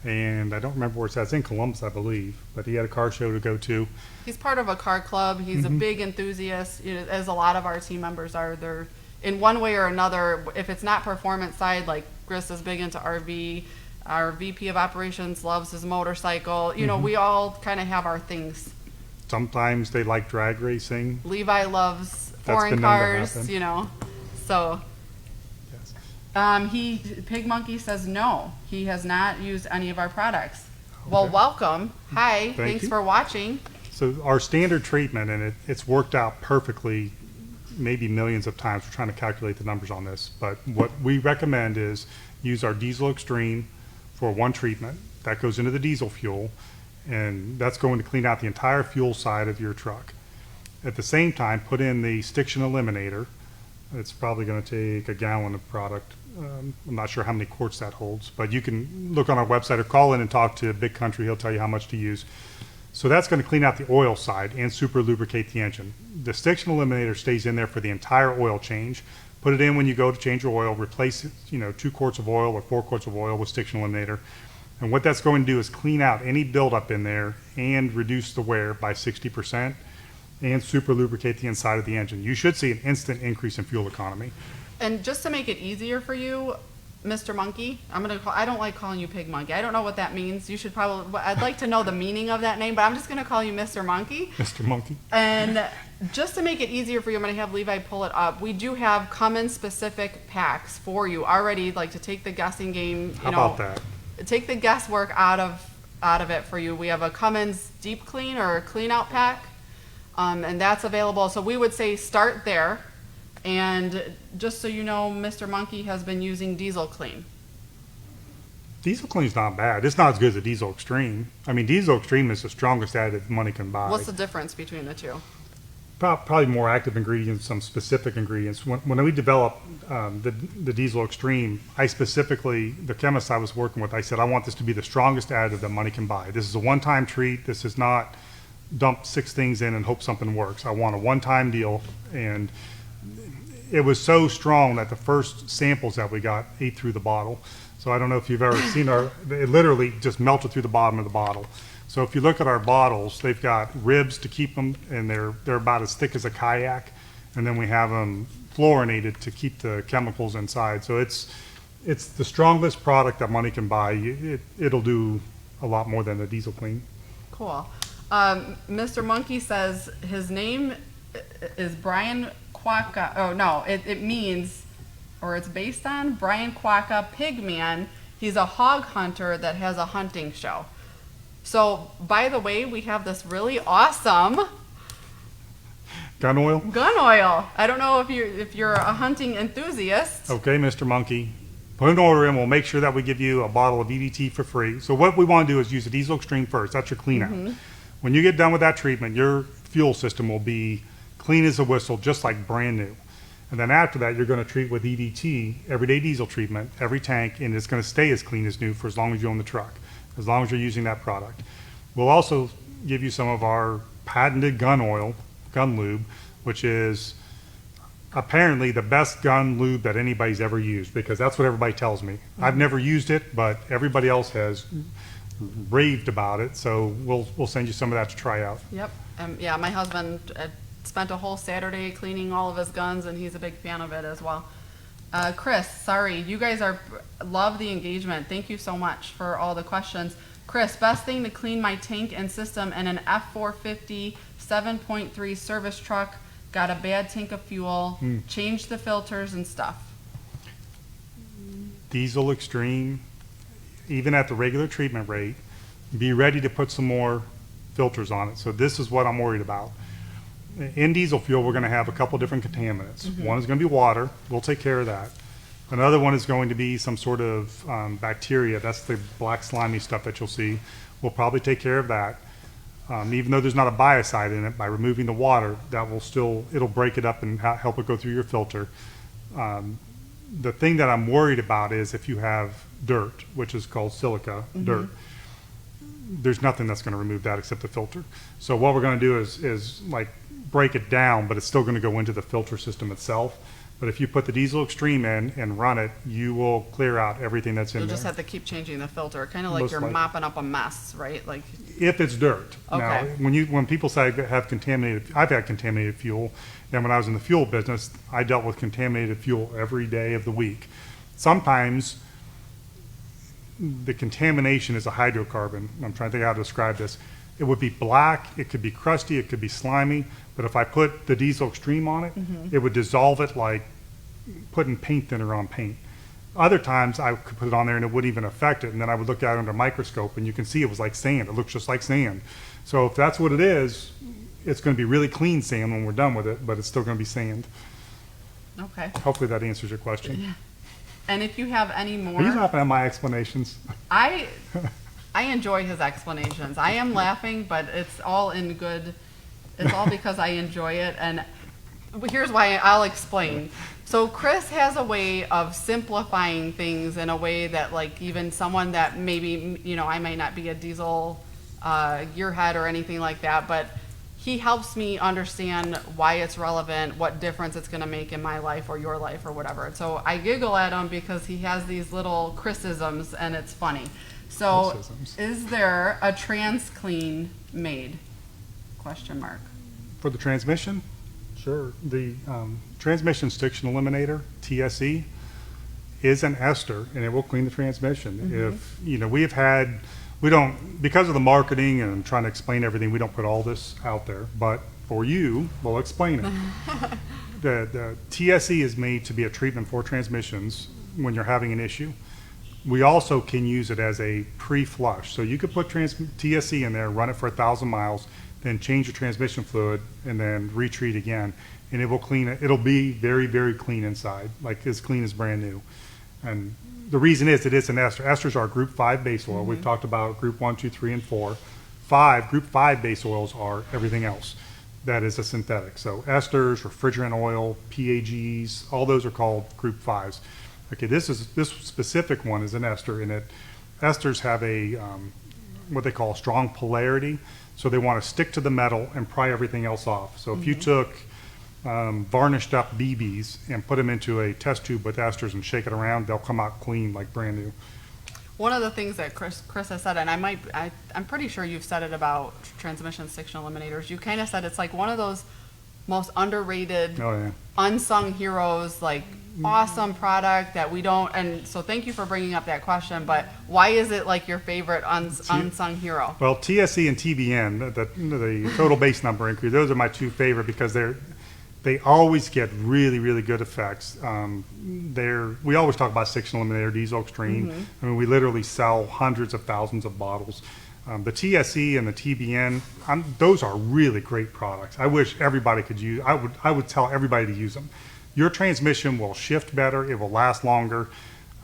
and I don't remember where it's at. It's in Columbus, I believe, but he had a car show to go to. He's part of a car club. He's a big enthusiast, as a lot of our team members are. They're in one way or another. If it's not performance side, like Chris is big into RV. Our VP of operations loves his motorcycle. We all kind of have our things. Sometimes they like drag racing. Levi loves That's foreign been known to cars, happen. So Yes. Pig Monkey says no. He has not used any of our products. Okay. Well, welcome. Hi. Thanks you. for watching. So our standard treatment, and it's worked out perfectly, maybe millions of times. We're trying to calculate the numbers on this, but what we recommend is use our Diesel Extreme for one treatment. That goes into the diesel fuel, and that's going to clean out the entire fuel side of your truck. At the same time, put in the Stiction Eliminator. It's probably going to take a gallon of product. I'm not sure how many quarts that holds, but you can look on our website or call in and talk to Big Country. He'll tell you how much to use. So that's going to clean out the oil side and super lubricate the engine. The Stiction Eliminator stays in there for the entire oil change. Put it in when you go to change your oil. Replace it, 2 quarts of oil or 4 quarts of oil with Stiction Eliminator. And what that's going to do is clean out any buildup in there and reduce the wear by 60% and super lubricate the inside of the engine. You should see an instant increase in fuel economy. And just to make it easier for you, Mr. Monkey, I don't like calling you Pig Monkey. I don't know what that means. You should probably, I'd like to know the meaning of that name, but I'm just going to call you Mr. Monkey. Mr. Monkey. And just to make it easier for you, I'm going to have Levi pull it up. We do have Cummins specific packs for you already, like to take the guessing game. How about that? Take the guesswork out of it for you. We have a Cummins Deep Clean or Clean Out pack. And that's available. So we would say start there. And just so you know, Mr. Monkey has been using Diesel Clean. Diesel Clean's not bad. It's not as good as a Diesel Extreme. I mean, Diesel Extreme is the strongest additive money can buy. What's the difference between the two? Probably more active ingredients, some specific ingredients. When we developed the Diesel Extreme, I specifically, the chemist I was working with, I said, I want this to be the strongest additive that money can buy. This is a one-time treat. This is not dump 6 things in and hope something works. I want a one-time deal. And it was so strong that the first samples that we got ate through the bottle. So I don't know if you've ever seen it literally just melted through the bottom of the bottle. So if you look at our bottles, they've got ribs to keep them, and they're about as thick as a kayak. And then we have them fluorinated to keep the chemicals inside. So it's the strongest product that money can buy. It'll do a lot more than the Diesel Clean. Cool. Mr. Monkey says his name is Brian Quacka. Oh, no, it means, or it's based on Brian Quacka Pigman. He's a hog hunter that has a hunting show. So, by the way, we have this really awesome Gun oil? gun oil. I don't know if you're a hunting enthusiast. Okay, Mr. Monkey. Put an order in. We'll make sure that we give you a bottle of EDT for free. So what we want to do is use the Diesel Extreme first. That's your clean out. When you get done with that treatment, your fuel system will be clean as a whistle, just like brand new. And then after that, you're going to treat with EDT, everyday diesel treatment, every tank, and it's going to stay as clean as new for as long as you own the truck, as long as you're using that product. We'll also give you some of our patented gun oil, gun lube, which is apparently the best gun lube that anybody's ever used, because that's what everybody tells me. I've never used it, but everybody else has raved about it. So we'll send you some of that to try out. Yep. Yeah, my husband spent a whole Saturday cleaning all of his guns, and he's a big fan of it as well. Chris, sorry, you guys love the engagement. Thank you so much for all the questions. Chris, best thing to clean my tank and system in an F450 7.3 service truck. Got a bad tank of fuel. Changed the filters and stuff. Diesel Extreme, even at the regular treatment rate, be ready to put some more filters on it. So this is what I'm worried about. In diesel fuel, we're going to have a couple different contaminants. One is going to be water. We'll take care of that. Another one is going to be some sort of bacteria. That's the black slimy stuff that you'll see. We'll probably take care of that. Even though there's not a biocide in it, by removing the water, that will still, it'll break it up and help it go through your filter. The thing that I'm worried about is if you have dirt, which is called silica, dirt, there's nothing that's going to remove that except the filter. So what we're going to do is like break it down, but it's still going to go into the filter system itself. But if you put the Diesel Extreme in and run it, you will clear out everything that's in You'll there. just have to keep changing the filter, kind of like Most you're likely. mopping up a mess, right? Like, If it's dirt. Now, Okay. when people say I have contaminated, I've had contaminated fuel, and when I was in the fuel business, I dealt with contaminated fuel every day of the week. Sometimes the contamination is a hydrocarbon. I'm trying to think how to describe this. It would be black, it could be crusty, it could be slimy, but if I put the Diesel Extreme on it, it would dissolve it like putting paint thinner on paint. Other times I could put it on there and it wouldn't even affect it, and then I would look at it under a microscope and you can see it was like sand. It looks just like sand. So if that's what it is, it's going to be really clean sand when we're done with it, but it's still going to be sand. okay. Hopefully that answers your question. And if you have any Are you more, laughing at my explanations? I enjoy his explanations. I am laughing, but it's all in good. It's all because I enjoy it. And here's why. I'll explain. So Chris has a way of simplifying things in a way that, like, even someone that maybe, I might not be a diesel gearhead or anything like that, but he helps me understand why it's relevant, what difference it's going to make in my life or your life or whatever. And so I giggle at him because he has these little Chrisisms and it's funny. So Chrisisms. is there a trans clean made? Question mark. For the transmission? Sure. The transmission Stiction eliminator, TSE, is an ester, and it will clean the transmission. If, we don't, because of the marketing and trying to explain everything, we don't put all this out there, but for you, we'll explain it. The TSE is made to be a treatment for transmissions when you're having an issue. We also can use it as a pre-flush. So you could put TSE in there, run it for 1,000 miles, then change your transmission fluid, and then retreat again. And it will clean it. It'll be very, very clean inside, like as clean as brand new. And the reason is it is an ester. Esters are group 5 base oil. We've talked about group 1, 2, 3, and 4. Group 5 base oils are everything else that is a synthetic. So esters, refrigerant oil, PAGs, all those are called group 5s. Okay, this specific one is an ester, and esters have a what they call a strong polarity. So they want to stick to the metal and pry everything else off. So if you took varnished up BBs and put them into a test tube with esters and shake it around, they'll come out clean like brand new. One of the things that Chris has said, and I'm pretty sure you've said it about transmission stiction eliminators. You kind of said it's like one of those most underrated, unsung heroes, like awesome product that we don't. And so thank you for bringing up that question. But why is it like your favorite unsung hero? Well, TSE and TBN, the total base number increase, those are my two favorite because they always get really, really good effects. We always talk about Stiction Eliminator, Diesel Extreme. I mean, we literally sell hundreds of thousands of bottles. The TSE and the TBN, those are really great products. I wish everybody could use. I would tell everybody to use them. Your transmission will shift better. It will last longer.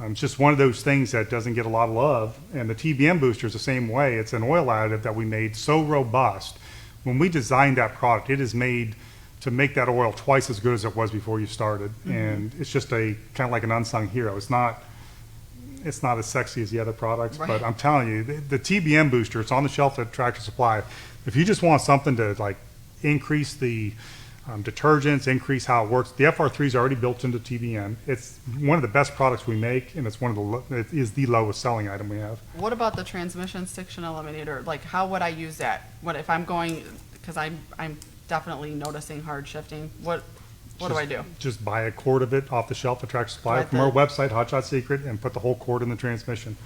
It's just one of those things that doesn't get a lot of love. And the TBN booster is the same way. It's an oil additive that we made so robust. When we designed that product, it is made to make that oil twice as good as it was before you started. And it's just a kind of like an unsung hero. It's not as sexy as the other products, but I'm telling you, the TBN booster, it's on the shelf at Tractor Supply. If you just want something to like increase the detergents, increase how it works, the FR3 is already built into TBN. It's one of the best products we make, and it's it is the lowest selling item we have. What about the transmission stiction eliminator? Like, how would I use that? What if I'm going, because I'm definitely noticing hard shifting. What do I do? Just buy a quart of it off the shelf at Tractor Supply from our website, Hot Shot Secret, and put the whole quart in the transmission.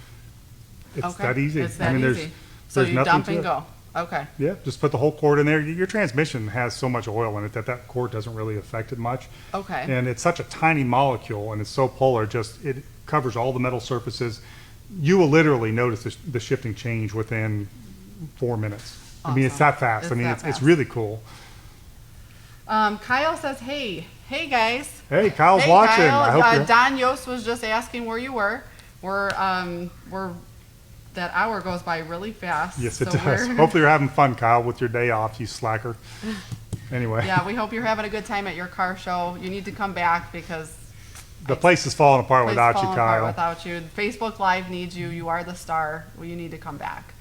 It's that easy. It's that easy. So you dump and go. Okay. Yeah, just put the whole quart in there. Your transmission has so much oil in it that quart doesn't really affect it much. Okay. And it's such a tiny molecule, and it's so polar, it covers all the metal surfaces. You will literally notice the shifting change within 4 minutes. Awesome. I mean, it's that fast. It's really cool. Kyle says, hey guys. Hey, Kyle's watching. Kyle, I hope Don Yost was just asking where you were. We're that hour goes by really fast. Yes, it does. Hopefully you're having fun, Kyle, with your day off, you slacker. Anyway. Yeah, we hope you're having a good time at your car show. You need to come back because the place is falling apart without you, Kyle. Without you. Facebook Live needs you. You are the star. Well, you need to come back.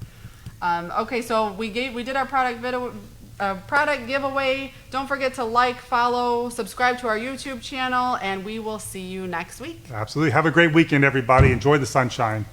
Okay, so we did our product giveaway. Don't forget to like, follow, subscribe to our YouTube channel, and we will see you next week. Absolutely. Have a great weekend, everybody. Enjoy the sunshine.